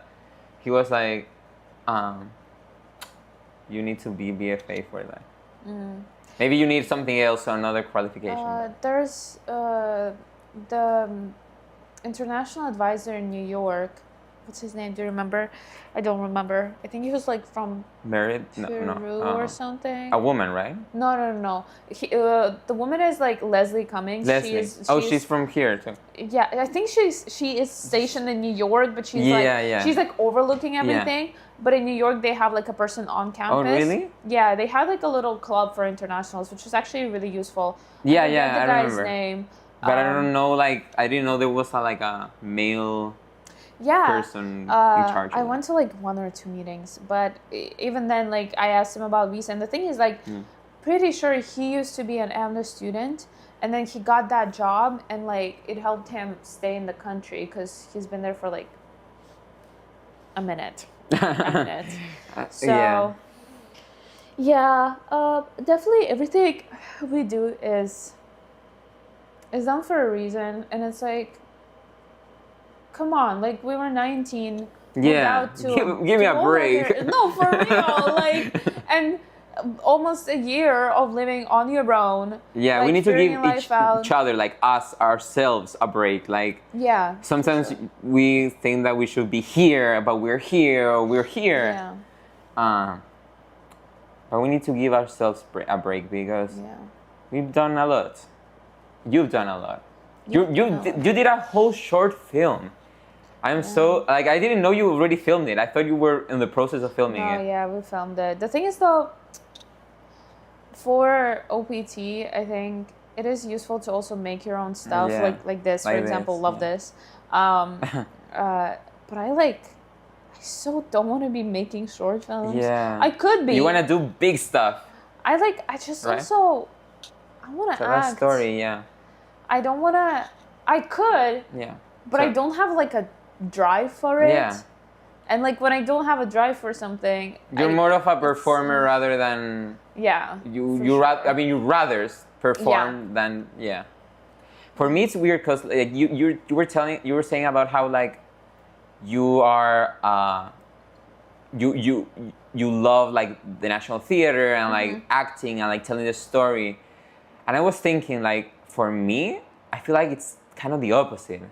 He was like, you need to be BFA for that. Maybe you need something else, another qualification. There's the international advisor in New York. What's his name? Do you remember? I don't remember. I think he was like from Peru or something. A woman, right? No. The woman is like Leslie Cummings. Leslie. She's from here too. Yeah, I think she is stationed in New York, but she's she's like overlooking everything. Yeah. But in New York, they have like a person on campus. Oh, really? Yeah, they had like a little club for internationals, which was actually really useful. Yeah, I remember. The guy's name. But I don't know, like, I didn't know there was a male person in charge of I went to like 1 or 2 meetings, but even then, like, I asked him about visa, and the thing is, like, pretty sure he used to be an AMDA student, and then he got that job, and like, it helped him stay in the country, because he's been there for like a minute. So, definitely everything we do is done for a reason, and it's like, come on, like we were 19. Give me a break. No, for real, like, and almost a year of living on your own. Yeah, like, we need to give each other, like ourselves, a break. Like, sometimes we think that we should be here, but we're here, or we're here. But we need to give ourselves a break because we've done a lot. You've done a lot. You did a whole short film. I'm so, like, I didn't know you already filmed it. I thought you were in the process of filming it. Oh, yeah, we filmed it. The thing is, though, for OPT, I think it is useful to also make your own stuff, like this, for example. Love this. But I so don't want to be making short films. Yeah. I could be. You want to do big stuff. I just also, I want to act. That story, I don't want to, I could. Yeah. But I don't have like a drive for it. Yeah. And like when I don't have a drive for something, you're more of a performer rather than you rather perform than For me, it's weird because like you were saying about how like you are you love like the National Theater and like acting and like telling the story, and I was thinking like for me, I feel like it's kind of the opposite.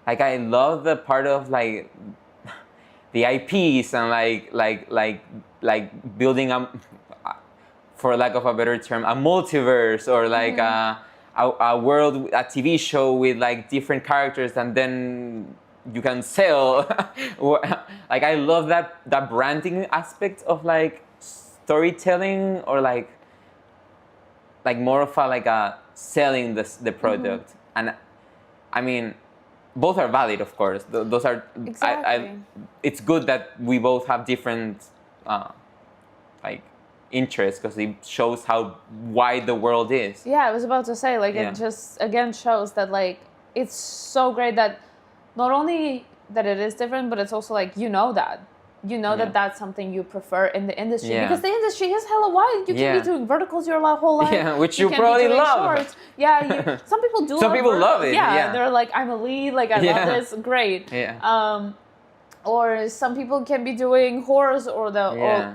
Like I love the part of like the IPs and like building for lack of a better term, a multiverse or like a world, a TV show with like different characters and then you can sell. Like I love that branding aspect of like storytelling or like more of a selling the product. And I mean, both are valid, of course. Those are exactly. It's good that we both have different like interests because it shows how wide the world is. Yeah, I was about to say it just again shows that like it's so great that not only that it is different, but it's also like that that's something you prefer in the industry, because the industry is hella wide. You can be doing verticals your whole life. Yeah, which you probably love. Shorts. Yeah, some people do. Some people love it. Yeah, they're like, I'm a lead. Like, I love this. Great. Yeah. Or some people can be doing horrors or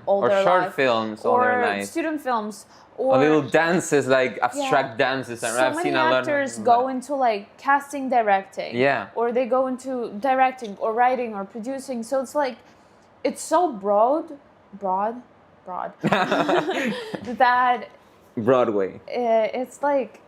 all their short life. films all their life. Or student films. Or little dances, like abstract dances. So I've many seen a lot actors go into like casting, directing. Yeah. Or they go into directing or writing or producing. So it's like, it's so broad that Broadway. It's like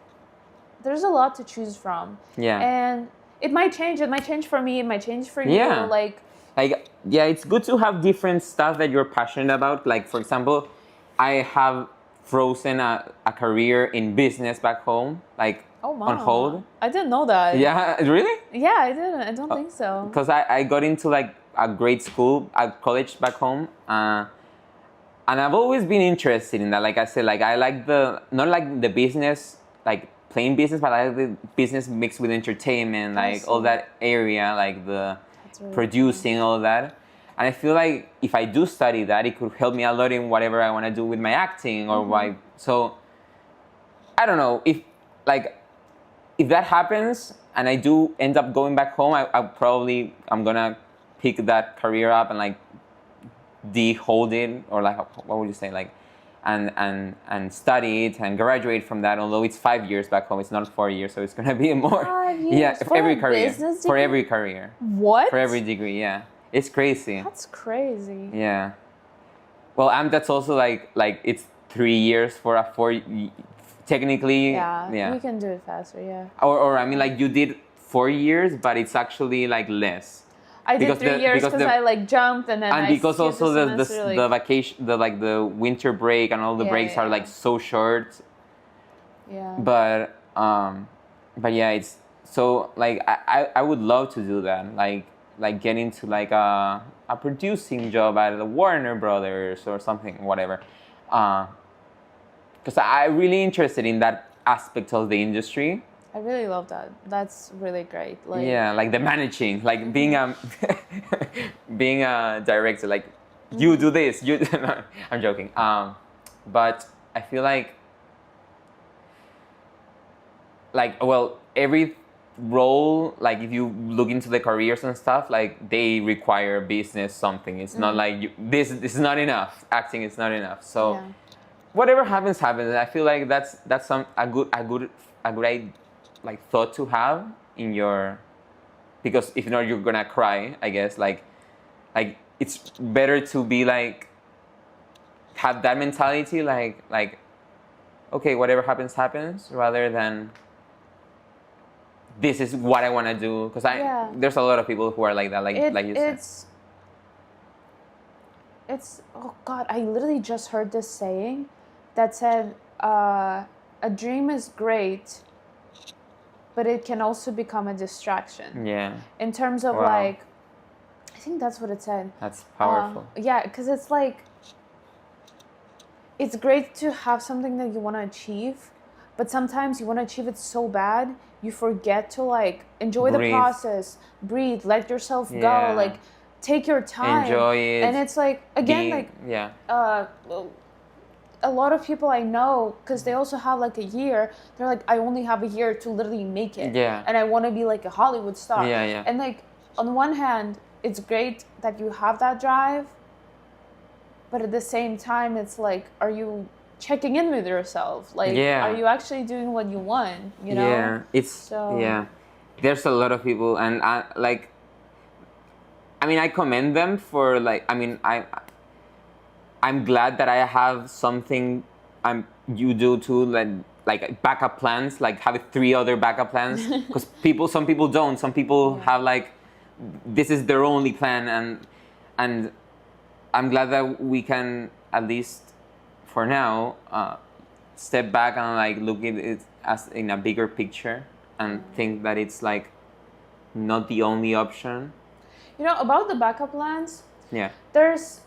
there's a lot to choose from. Yeah. And it might change. It might change for me. It might change for you. Yeah. Like, it's good to have different stuff that you're passionate about. Like, for example, I have frozen a career in business back home, like on hold. I didn't know that. Yeah, really? Yeah, I didn't. I don't think so. Because I got into like a great school, a college back home, and I've always been interested in that. Like I said, like I like not like the business, like plain business, but I like the business mixed with entertainment, like all that area, like the really producing, all that. And I feel like if I do study that, it could help me a lot in whatever I want to do with my acting or why. So I don't know if that happens and I do end up going back home, I'm gonna pick that career up and like de-hold it, or like what would you say, like and study it and graduate from that. Although it's 5 years back home, it's not 4 years, so it's gonna be more. 5 years? Yeah, for every career. Business For degree? every career. What? For every degree, yeah. It's crazy. That's crazy. Yeah. Well, that's also like it's 3 years for a 4. Technically. Yeah. You can do it faster. Yeah. Or I mean, like you did 4 years, but it's actually like less. I did 3 years because I like jumped and then because also the vacation, the winter break and all the breaks are like so short. Yeah. But yeah, it's so like I would love to do that, like get into like a producing job at the Warner Brothers or something, whatever. Because I'm really interested in that aspect of the industry. I really love that. That's really great. Like, yeah, like the managing, like being a director, like you do this, no, I'm joking. But I feel like every role, like if you look into the careers and stuff, like they require business something. It's not like this is not enough. Acting is not enough. So whatever happens. I feel like that's a good like thought to have in your, because if not you're gonna cry, I guess. Like it's better to be like have that mentality, like okay, whatever happens, rather than this is what I want to do. Because there's a lot of people who are like that, like you said. It's oh God, I literally just heard this saying that said, a dream is great, but it can also become a distraction. Yeah. In terms of like, I think that's what it said. That's powerful. Yeah, because it's like, it's great to have something that you want to achieve, but sometimes you want to achieve it so bad, you forget to like enjoy the process, breathe, let yourself go, like take your time. Enjoy it. And it's like, again, a lot of people I know, because they also have like a year, they're like, I only have a year to literally make it. Yeah. And I want to be like a Hollywood star. Yeah. And like, on one hand, it's great that you have that drive, but at the same time, it's like, are you checking in with yourself? Like, are you actually doing what you want? You know? Yeah, there's a lot of people, and I commend them for like, I'm glad that I have something you do too, like backup plans, like have 3 other backup plans, because some people don't. Some people have like, this is their only plan, and I'm glad that we can, at least for now, step back and like look at it as in a bigger picture and think that it's like not the only option. You know, about the backup plans, there's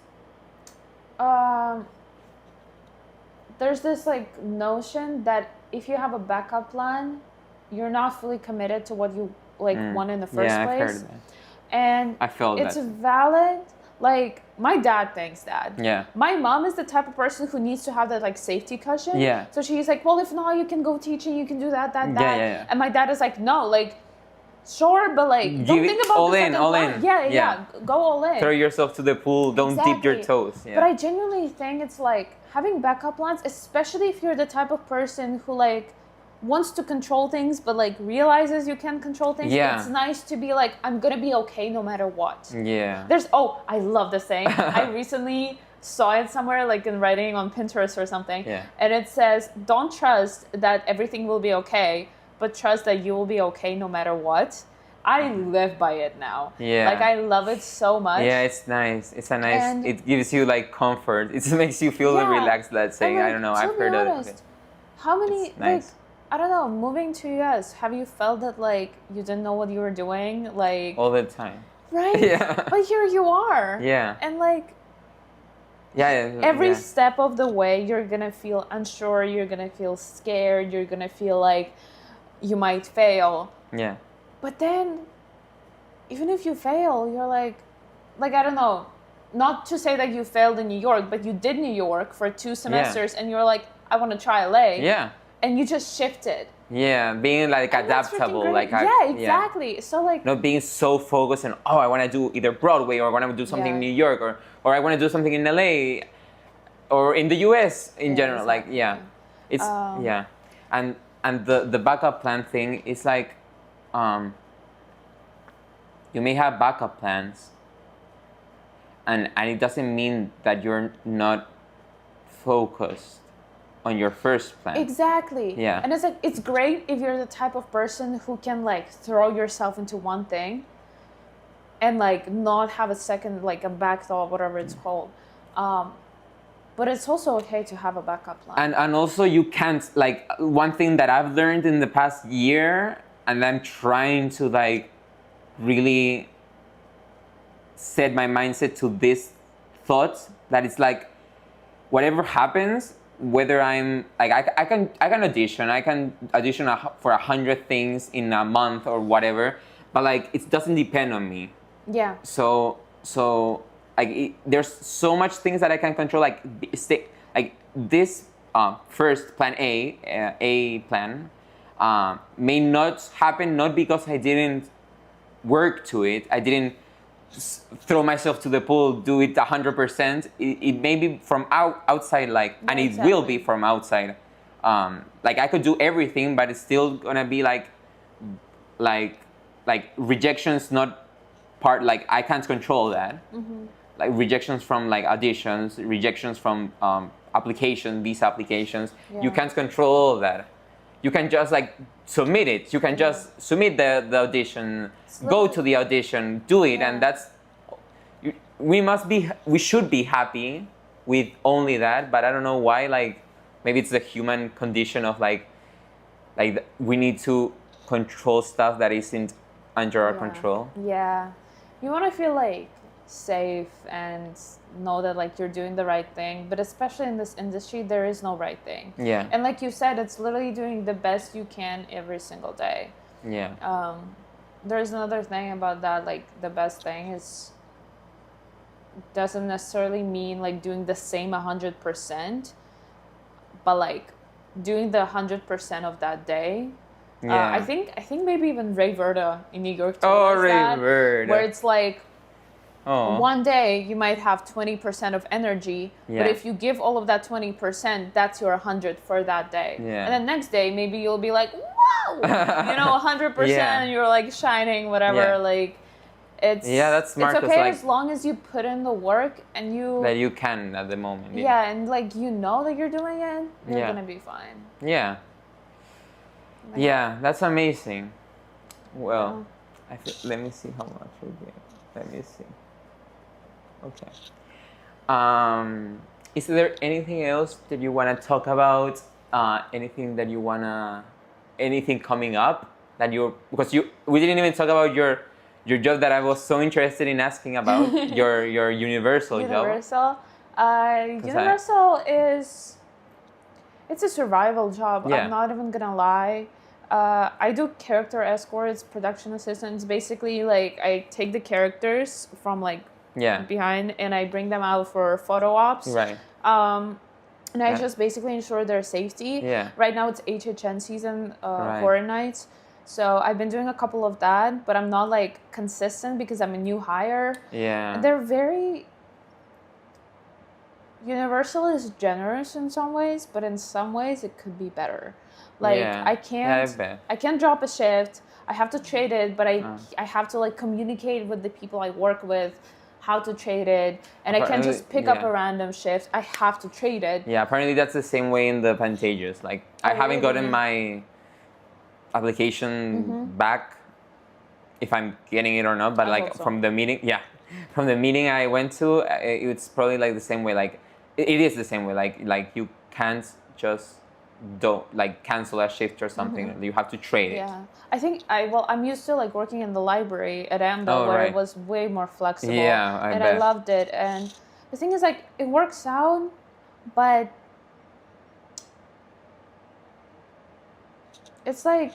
this like notion that if you have a backup plan, you're not fully committed to what you like want in the first yeah, place. I've heard that. And I felt it's that. valid. Like my dad thinks that. Yeah. My mom is the type of person who needs to have that like safety cushion. Yeah. So she's like, well, if not, you can go teaching, you can do that. Yeah. And my dad is like, no, like, sure, but like, don't think about all the in, second all part. in. Yeah, go all in. Throw yourself to the pool. Don't dip your toes. Yeah. But I genuinely think it's like having backup plans, especially if you're the type of person who like wants to control things, but like realizes you can't control things. Yeah. It's nice to be like, I'm gonna be okay no matter what. Yeah. I love this saying. I recently saw it somewhere, like in writing on Pinterest or something. Yeah. And it says, don't trust that everything will be okay, but trust that you will be okay no matter what. I live by it now. Yeah. Like I love it so much. Yeah, it's nice. It's a nice. And it gives you like comfort. It makes you feel relaxed. Let's say. Like, I don't know. I've heard of it. How many It's nice. like I don't know, moving to US, have you felt that like you didn't know what you were doing? Like All the time. right? Yeah. But here you are. Yeah. And like Yeah. every step of the way you're gonna feel unsure, you're gonna feel scared, you're gonna feel like you might fail. Yeah. But then even if you fail, you're like I don't know, not to say that you failed in New York, but you did New York for 2 semesters and you're like, I want to try LA. Yeah. And you just shifted. Yeah, being like And that's freaking adaptable, great. like yeah, exactly. So like, not being so focused on I want to do either Broadway or I want to do something in New York or I want to do something in LA or in the US in general. Exactly. Like it's and the backup plan thing is like you may have backup plans and it doesn't mean that you're not focused on your first plan. Exactly. Yeah. And it's like, it's great if you're the type of person who can like throw yourself into one thing and like not have a second, like a back thought, whatever it's called. But it's also okay to have a backup plan. And also you can't, like, one thing that I've learned in the past year, and I'm trying to like really set my mindset to this thought, that it's like whatever happens, whether I'm like I can audition for 100 things in a month or whatever, but like it doesn't depend on me. Yeah. So like there's so much things that I can control, like this first plan A plan may not happen, not because I didn't work to it, I didn't throw myself to the pool, do it 100%. It may be from outside, like, and it will be from outside. Like I could do everything, but it's still gonna be like rejections, not part. Like I can't control that. Mm-hmm. Like rejections from like auditions, rejections from visa applications. Yeah. You can't control all of that. You can just like submit it. You can just submit the audition, go to the audition, do it, and that's. We should be happy with only that, but I don't know why. Like maybe it's the human condition of like we need to control stuff that isn't under our control. Yeah, you want to feel like safe and know that like you're doing the right thing, but especially in this industry there is no right thing. Yeah. And like you said, it's literally doing the best you can every single day. Yeah. There's another thing about that, like the best thing is doesn't necessarily mean like doing the same 100%, but like doing the 100% of that day. Yeah. I think maybe even Ray Verda in New York told us that, where it's like Oh. one day you might have 20% of energy, but if you give all of that 20%, that's your 100 for that day. Yeah. And then next day, maybe you'll be like, whoa, 100%, and you're like shining, whatever. Yeah. Like, that's smart. It's okay like, as long as you put in the work and that you can at the moment. Yeah, and like you know that you're doing it, you're gonna be fine. Yeah. Like, yeah, that's amazing. Well, let me see how much we get. Let me see. Okay. Is there anything else that you want to talk about? Anything coming up that we didn't even talk about your job that I was so interested in asking about, your Universal job. Universal it's a survival job. Yeah. I'm not even gonna lie. I do character escorts, production assistants. Basically, like I take the characters from like behind and I bring them out for photo ops. Right. And I just basically ensure their safety. Yeah. Right now it's HHN season, horror nights. So I've been doing a couple of that, but I'm not like consistent because I'm a new hire. Yeah. They're very... Universal is generous in some ways, but in some ways it could be better. Like I can't drop a shift. I have to trade it, but I have to like communicate with the people I work with how to trade it, and I can't just pick up a random shift. I have to trade it. Yeah, apparently that's the same way in the Pantages. Like I haven't gotten my application back, if I'm getting it or not, but like from the meeting I went to, it's probably like the same way. Like it is the same way. Like you can't just cancel a shift or something. You have to trade it. Yeah, I think I'm used to like working in the library at AMDA where it was way more flexible. Yeah, I loved it. And the thing is, like, it works out, but it's like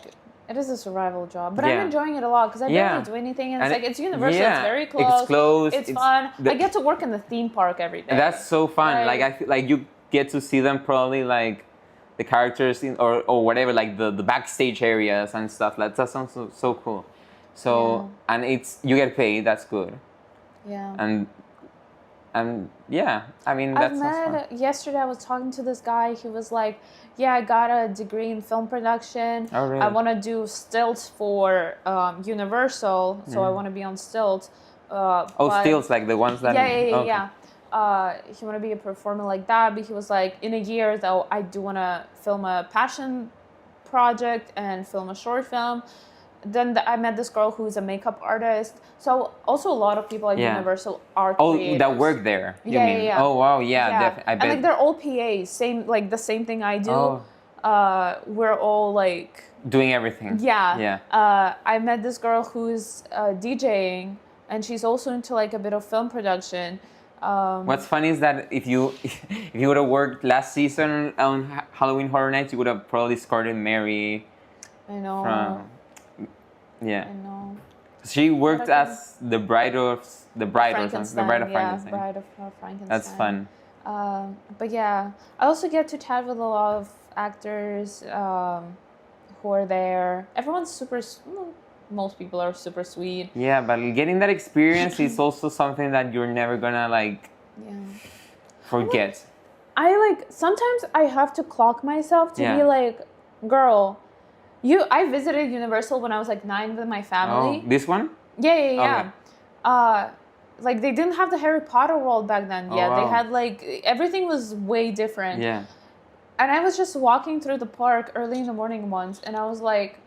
it is a survival job. But I'm enjoying it a lot because I barely do anything. And it's like it's Universal. It's very close. It's close. It's fun. I get to work in the theme park every day. That's so fun. Right? Like I feel like you get to see them probably like the characters or whatever, like the backstage areas and stuff. That sounds so cool. So and you get paid. That's good. Yeah. And yeah, I mean that's fun. Yesterday I was talking to this guy. He was like, "Yeah, I got a degree in film production. Oh, really? I want to do stilts for Universal, so I want to be on stilts." Stilts, like the ones that. Yeah. He want to be a performer like that, but he was like, in a year though, I do want to film a passion project and film a short film. Then I met this girl who's a makeup artist. So also a lot of people at Universal are creators. That work there. Yeah. Oh wow, definitely. I bet. And like they're all PAs, the same thing I do. We're all like doing everything. Yeah. I met this girl who's DJing, and she's also into like a bit of film production. What's funny is that if you would have worked last season on Halloween Horror Nights, you would have probably escorted Mary. I know. I know. She worked as the bride of Frankenstein. Bride of Frankenstein. That's fun. But yeah, I also get to chat with a lot of actors who are there. Everyone's most people are super sweet. Yeah, but getting that experience is also something that you're never gonna forget. Sometimes I have to clock myself to be like, girl, I visited Universal when I was like 9 with my family. Oh, this one? Yeah. Okay. Like they didn't have the Harry Potter world back then yet. Wow. They had like everything was way different. Yeah. And I was just walking through the park early in the morning once, and I was like,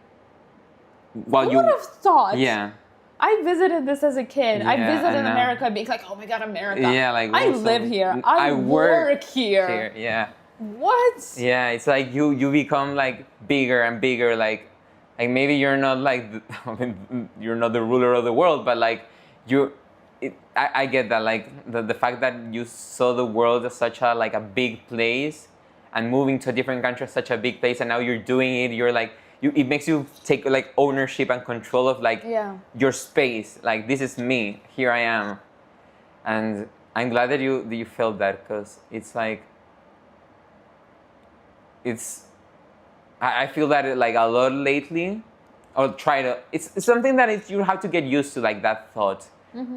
who would have thought? Yeah. I visited this as a kid. I visited America being like, oh my God, America. Yeah, like I live here. I work here. Yeah. What? Yeah, it's like you become like bigger and bigger. Like maybe you're not like you're not the ruler of the world, but like I get that. Like the fact that you saw the world as such a big place, and moving to a different country as such a big place, and now you're doing it. You're like. It makes you take like ownership and control of your space. Like this is me. Here I am, and I'm glad that you felt that, because it's like I feel that like a lot lately. Or try to. It's something that you have to get used to, like that thought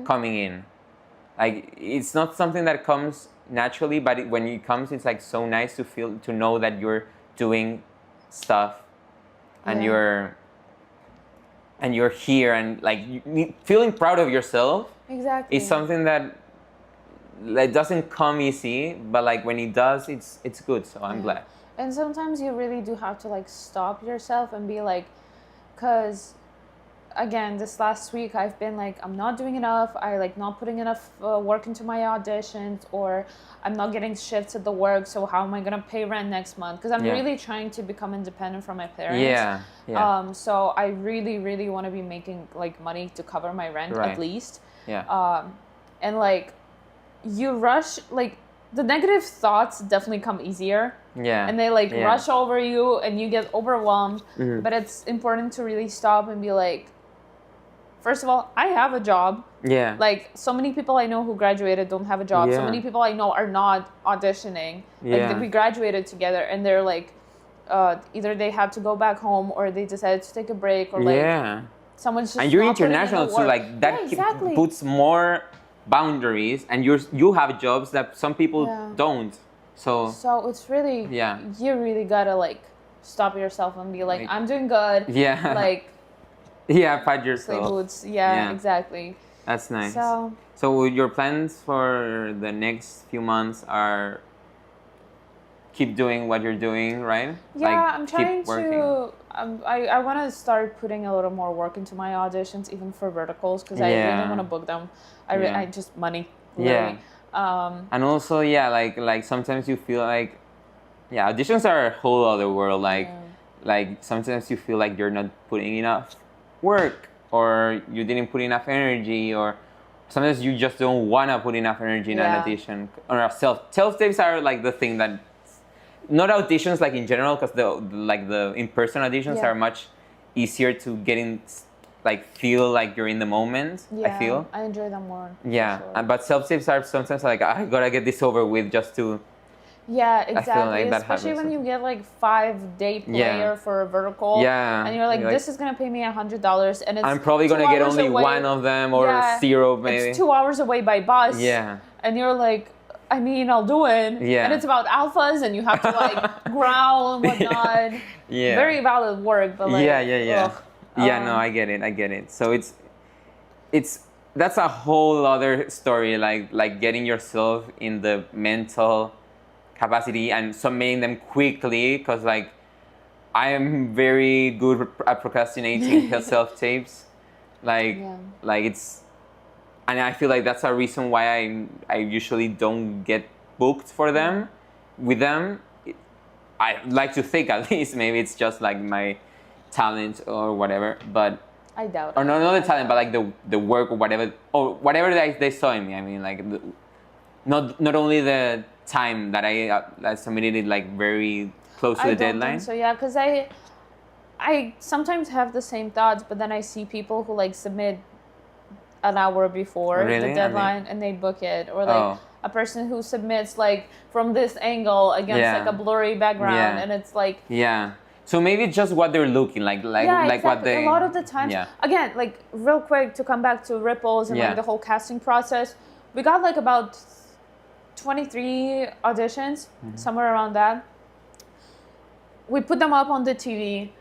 coming in. Like it's not something that comes naturally, but when it comes, it's like so nice to know that you're doing stuff. And you're here, and like feeling proud of yourself. Exactly. Is something that doesn't come easy, but like when it does, it's good. So I'm glad. And sometimes you really do have to like stop yourself and be like, because again, this last week I've been like, I'm not doing enough. I like not putting enough work into my auditions, or I'm not getting shifts at the work. So how am I gonna pay rent next month? Because I'm really trying to become independent from my parents. Yeah. So I really, really want to be making like money to cover my rent at least. Yeah. And like you rush, like the negative thoughts definitely come easier. Yeah. And they like rush over you and you get overwhelmed. But it's important to really stop and be like, first of all, I have a job. Yeah. Like, so many people I know who graduated don't have a job. So many people I know are not auditioning. Like, we graduated together and they're like, either they had to go back home or they decided to take a break or like someone's just. And you're not international too, like that puts more boundaries, and you have jobs that some people don't. So it's really you really gotta like stop yourself and be like I'm doing good. Yeah. Like pat yourself. Sleep boots. Yeah, exactly. That's nice. So your plans for the next few months are keep doing what you're doing, right? Yeah, like, I'm trying to. I want to start putting a little more work into my auditions, even for verticals, because I really want to book them. I just money. Really. And also, like sometimes you feel like, auditions are a whole other world. Like sometimes you feel like you're not putting enough work, or you didn't put enough energy, or sometimes you just don't want to put enough energy in an audition. Or self tapes are like the thing that, not auditions like in general, because the in-person auditions are much easier to get in, like feel like you're in the moment. I feel I enjoy them more. Yeah, sure. But self tapes are sometimes like I gotta get this over with just to. Yeah, exactly. I feel like that especially happens. when you get like 5-day player for a vertical. Yeah. And you're like, this is gonna pay me $100, and it's I'm probably gonna get only one of them or 0 maybe. It's 2 hours away by bus. Yeah. And you're like, I mean, I'll do it. Yeah. And it's about alphas, and you have to like growl and whatnot. Yeah. Very valid work, but like. No, I get it. So it's that's a whole other story. Like getting yourself in the mental capacity and submitting them quickly, because like I am very good at procrastinating self tapes. Like it's. And I feel like that's a reason why I usually don't get booked for them. With them, I like to think at least maybe it's just like my talent or whatever. But I doubt it. Or not the talent, but like the work or whatever they saw in me. I mean, like not only the time that I submitted it like very close to the deadline. So yeah, because I sometimes have the same thoughts, but then I see people who like submit an hour before the deadline and they book it, or like a person who submits like from this angle against like a blurry background, and it's like so maybe it's just what they're looking like exactly. what they a lot of the times again, like real quick to come back to Ripples and like the whole casting process, we got like about 23 auditions, somewhere around that. We put them up on the TV.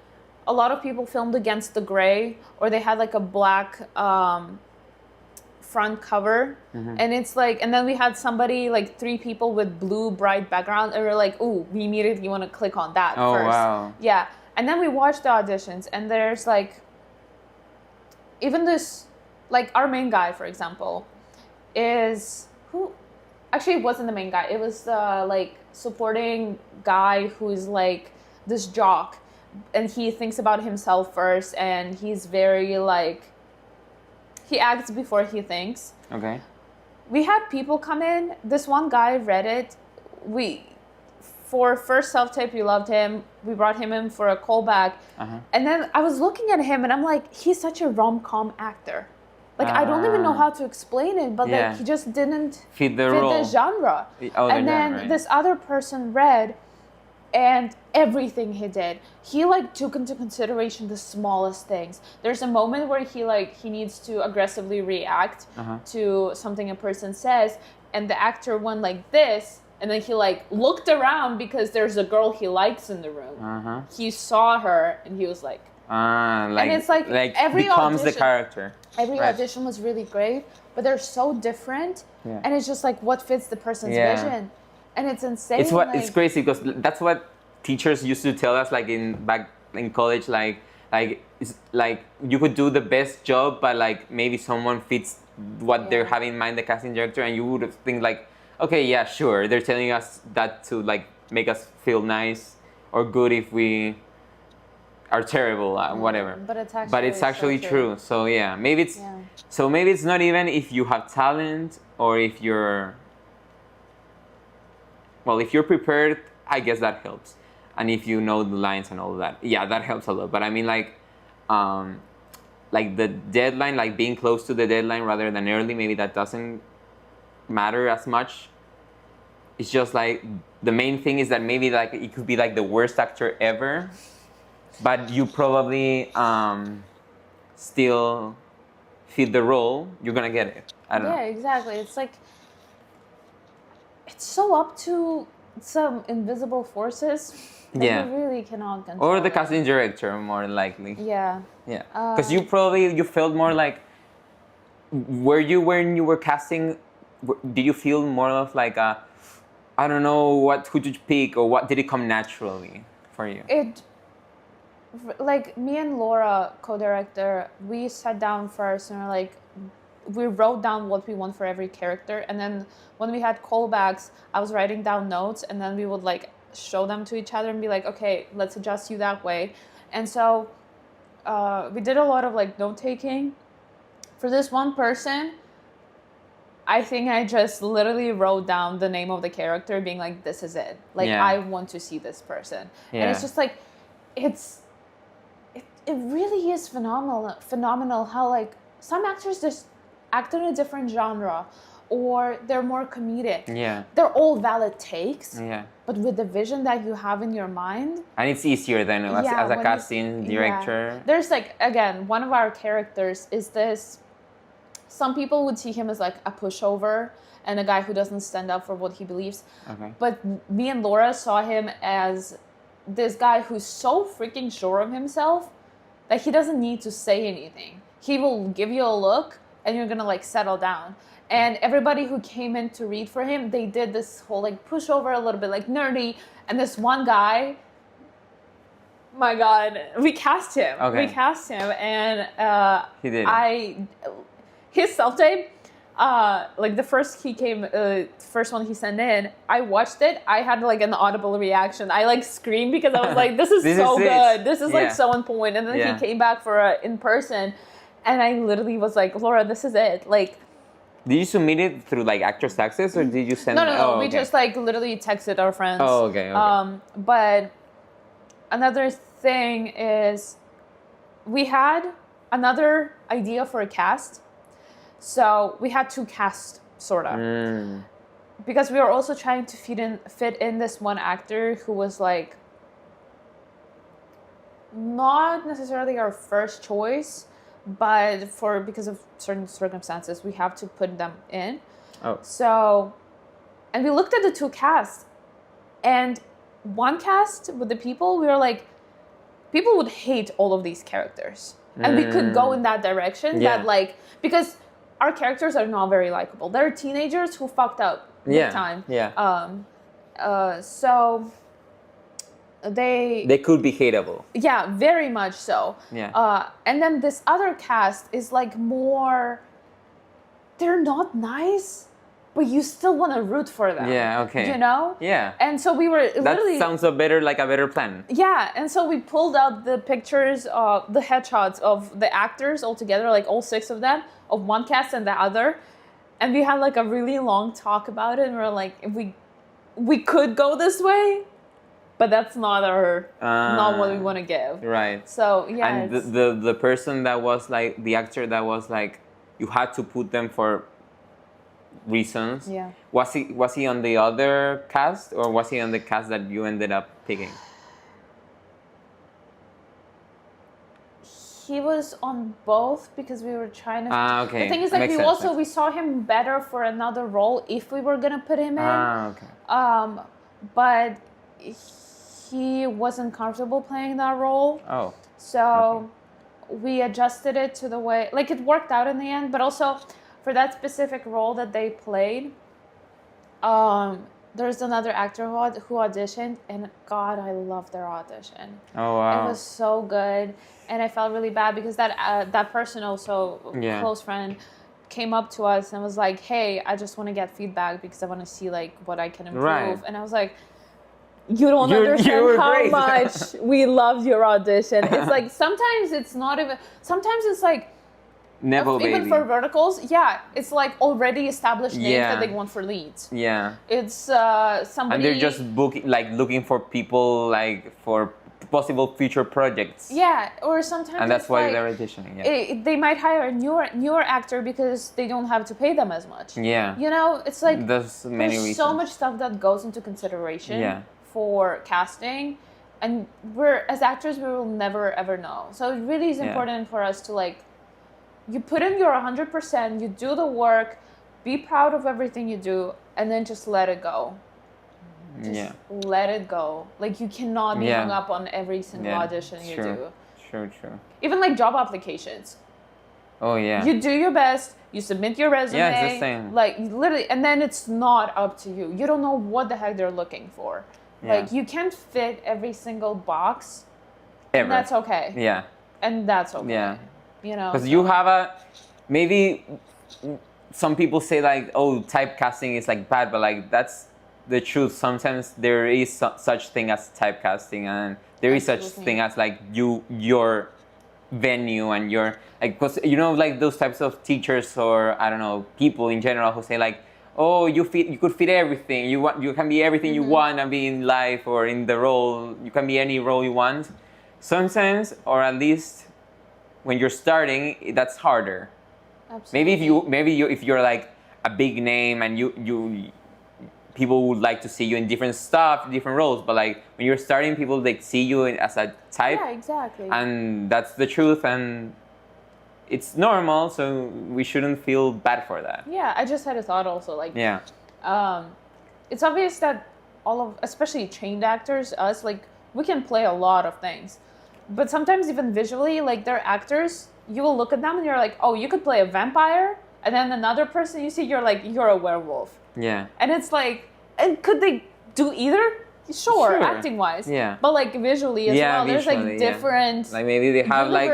A lot of people filmed against the gray, or they had like a black front cover, and it's like, and then we had somebody like 3 people with blue bright background, and we're like, ooh, we immediately want to click on that first. Wow. Yeah, and then we watched the auditions, and there's like, even this, like our main guy, for example, is who? Actually, it wasn't the main guy. It was the like supporting guy who's like this jock, and he thinks about himself first, and he's very like. He acts before he thinks. Okay. We had people come in. This one guy read it. For first self-tape, we loved him. We brought him in for a callback. And then I was looking at him and I'm like, he's such a rom-com actor. Like, I don't even know how to explain it, but like he just didn't fit the role. The genre. And then this other person read, and everything he did, he like took into consideration the smallest things. There's a moment where he needs to aggressively react to something a person says, and the actor went like this, and then he like looked around because there's a girl he likes in the room. He saw her and he was like, and it's like every becomes audition, the character. Every audition was really great, but they're so different, and it's just like what fits the person's vision. And it's insane. It's crazy because that's what teachers used to tell us, like back in college, like it's like you could do the best job, but like maybe someone fits what they're having in mind, the casting director, and you would think like, okay, yeah, sure, they're telling us that to like make us feel nice or good if we are terrible, whatever. But it's actually true. So yeah, maybe it's not even if you have talent or if you're well, if you're prepared, I guess that helps. And if you know the lines and all of that, yeah, that helps a lot. But I mean, like the deadline, like being close to the deadline rather than early, maybe that doesn't matter as much. It's just like the main thing is that maybe like it could be like the worst actor ever, but you probably still fit the role. You're gonna get it. I don't know. Yeah, exactly. It's like it's so up to some invisible forces that you really cannot control. Or the casting director, more likely. Yeah. Yeah. Because you felt more like, were you when you were casting? Did you feel more of like a, I don't know, who did you pick, or what did it come naturally for you? Like me and Laura, co-director, we sat down first and we're like, we wrote down what we want for every character, and then when we had callbacks, I was writing down notes, and then we would like show them to each other and be like, okay, let's adjust you that way. And so we did a lot of like note taking. For this one person, I think I just literally wrote down the name of the character, being like, this is it. Like, I want to see this person. Yeah. And it's just like, it really is phenomenal how like some actors just act in a different genre, or they're more comedic. Yeah. They're all valid takes. Yeah. But with the vision that you have in your mind. And it's easier then as a casting director. Yeah. There's like, again, one of our characters is this, some people would see him as like a pushover and a guy who doesn't stand up for what he believes. Okay. But me and Laura saw him as this guy who's so freaking sure of himself that he doesn't need to say anything. He will give you a look and you're gonna like settle down. And everybody who came in to read for him, they did this whole like pushover, a little bit like nerdy. And this one guy, my God, we cast him. Okay. We cast him, and he did. His self-tape, like the first one he sent in, I watched it. I had like an audible reaction. I like screamed because I was like, this is so good. This is like so on point. And then he came back for in person, and I literally was like, Laura, this is it. Like, did you submit it through like Actors Access, or did you send? No. We just like literally texted our friends. Oh, okay. But another thing is, we had another idea for a cast. So we had two casts, sort of. Because we were also trying to fit in this one actor who was like not necessarily our first choice, but because of certain circumstances, we have to put them in. Oh. So, and we looked at the two casts, and one cast with the people, we were like, people would hate all of these characters. And we could go in that direction that like, because our characters are not very likable. They're teenagers who fucked up big time. Yeah. So they could be hateable. Yeah, very much so. Yeah. And then this other cast is like more, they're not nice, but you still want to root for them. Yeah, okay. You know? Yeah. And so we were literally... That sounds a better plan. Yeah, and so we pulled out the pictures, the headshots of the actors all together, like all 6 of them, of one cast and the other. And we had like a really long talk about it, and we were like, if we could go this way, but that's not not what we want to give. Right. So, yeah. And the person that was like, the actor that was like, you had to put them for reasons. Yeah. Was he on the other cast, or was he on the cast that you ended up picking? He was on both because we were trying to. Okay. The thing is, like, we saw him better for another role if we were gonna put him in. Okay. But he wasn't comfortable playing that role. Oh. So we adjusted it to the way, like, it worked out in the end, but also for that specific role that they played, there's another actor who auditioned, and God, I loved their audition. Oh, wow. It was so good, and I felt really bad because that person, also a close friend, came up to us and was like, hey, I just want to get feedback because I want to see, like, what I can improve. Right. And I was like, you don't understand how much we loved your audition. It's like, sometimes it's not even, sometimes it's like, Nepo baby. Even for verticals, yeah, it's like already established names Yeah. that they want for leads. Yeah. It's somebody. And they're just looking for people like for possible future projects. Yeah, or sometimes. And that's it's why like, they're auditioning. Yeah. they might hire a newer actor because they don't have to pay them as much. Yeah. You know, it's like There's many there's reasons. so much stuff that goes into consideration Yeah. for casting, and as actors we will never ever know. So it really is important for us to like, you put in your 100%, you do the work, be proud of everything you do, and then just let it go. Just let it go. Like, you cannot be hung up on every single audition you do. True. Even like job applications. Oh yeah. You do your best, you submit your resume. Yeah, it's the same. Like, literally, and then it's not up to you. You don't know what the heck they're looking for. Yeah. Like, you can't fit every single box. Ever. And that's okay. Yeah. And that's okay. Yeah. You know? Because you have maybe some people say like, oh, typecasting is like bad, but like that's the truth. Sometimes there is such thing as typecasting, and there is such thing as like your venue and your like, because you know, like those types of teachers or I don't know, people in general who say like, oh, you could fit everything. You can be everything you want and be in life or in the role. You can be any role you want. Sometimes, or at least when you're starting, that's harder. Absolutely. Maybe if you're like a big name and you people would like to see you in different stuff, different roles, but like when you're starting, people like see you as a type. Yeah, exactly. And that's the truth, and it's normal, so we shouldn't feel bad for that. Yeah, I just had a thought also, like, Yeah. It's obvious that especially trained actors, us, like, we can play a lot of things. But sometimes even visually, like, they're actors, you will look at them and you're like, oh, you could play a vampire, and then another person you see, you're like, you're a werewolf. Yeah. And it's like, and could they do either? Sure. Acting wise. Yeah. But like visually as well, there's like different. Like maybe they have like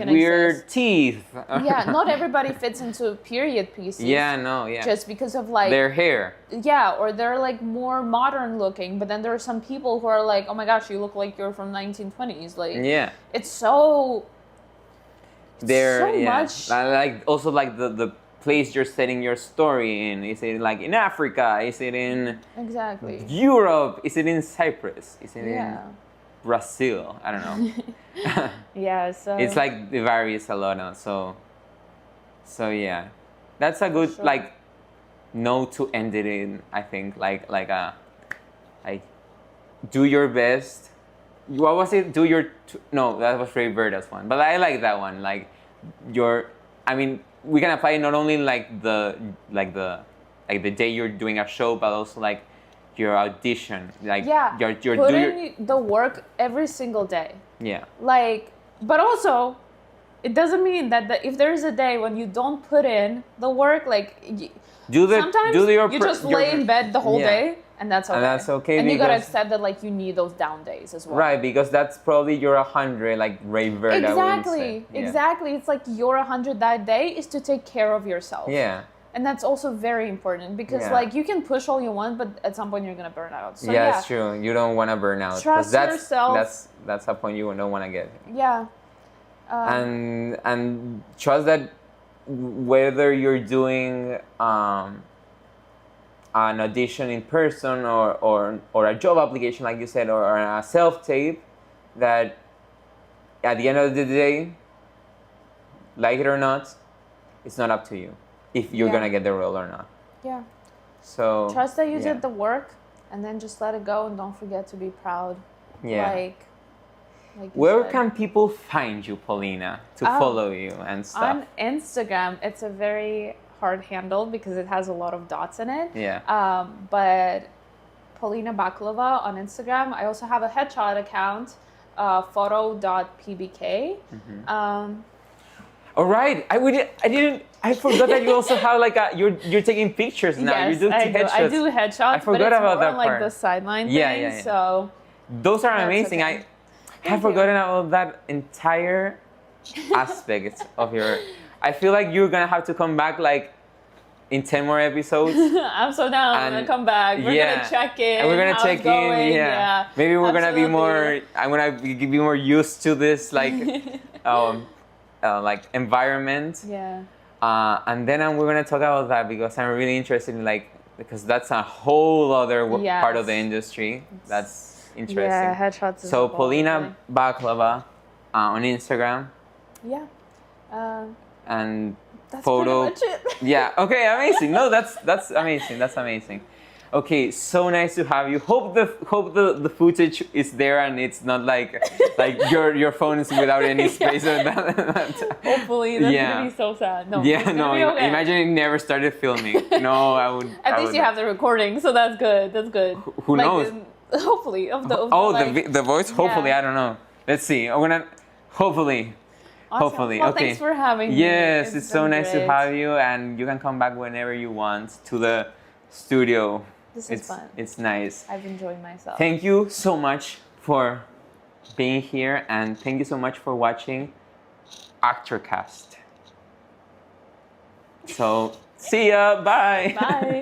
weird teeth. Yeah, not everybody fits into period pieces. Yeah, no, yeah. Just because of like their hair. Yeah, or they're like more modern looking, but then there are some people who are like, oh my gosh, you look like you're from 1920s. Like, yeah, it's so. Much. Like also like the place you're setting your story in. Is it like in Africa? Is it in Europe? Is it in Cyprus? Is it in Brazil? I don't know. Yeah, so it's like it varies a lot now. So yeah, that's a good like note to end it in. I think like do your best. What was it? No, that was Ray Berta's one, but I like that one. Like I mean, we can apply it not only like the day you're doing a show, but also like your audition. Like you're put in the work every single day. Yeah. Like, but also, it doesn't mean that if there's a day when you don't put in the work, like sometimes you just lay in bed the whole day. And that's okay. And that's okay. And you gotta accept that like you need those down days as well. Right, because that's probably your 100, like Ray Berta would say. Exactly. It's like your 100 that day is to take care of yourself. Yeah. And that's also very important because like you can push all you want, but at some point you're gonna burn out. So, yeah, it's true. You don't want to burn out. Trust yourself. That's a point you don't want to get. Yeah. And trust that whether you're doing an audition in person or a job application, like you said, or a self-tape, that at the end of the day, like it or not, it's not up to you if you're gonna get the role or not. Yeah. So trust that you did the work, and then just let it go, and don't forget to be proud. Yeah. Like where can people find you, Polina, to follow you and stuff? On Instagram, it's a very hard handle because it has a lot of dots in it. Yeah. But Polina Bakuleva on Instagram. I also have a headshot account, photo.pbk. All right. I forgot that you also have like you're taking pictures now. Yes, you do headshots. I do headshots. I forgot about that like part. the sideline thing. Yeah. So those are amazing. Okay. I have forgotten about that entire aspect of your. I feel like you're gonna have to come back like in 10 more episodes. I'm so down. I'm gonna come back. We're gonna check in. And we're gonna check in. Yeah. Maybe we're gonna be more. I'm gonna be more used to this like like environment. Yeah. And then we're gonna talk about that because I'm really interested in like because that's a whole other part of the industry. That's interesting. Yeah, headshots. So Polina Bakuleva on Instagram. Yeah. And that's photo. Pretty much it. Yeah. Okay. Amazing. No, that's amazing. That's amazing. Okay, so nice to have you. Hope the footage is there and it's not like your phone is without any space or that. Hopefully, that's gonna be so sad. No, yeah, no. Okay. Imagine it never started filming. No, I would. At least you have the recording, so that's good. That's good. Who knows? Hopefully, the voice. Hopefully, yeah. I don't know. Let's see. I'm gonna. Hopefully. Awesome. Hopefully. Well, okay. Thanks for having me. Yes, it's so nice to have you, and you can come back whenever you want to the studio. This is fun. It's nice. I've enjoyed myself. Thank you so much for being here, and thank you so much for watching ActorCast. So, see ya. Bye. Bye.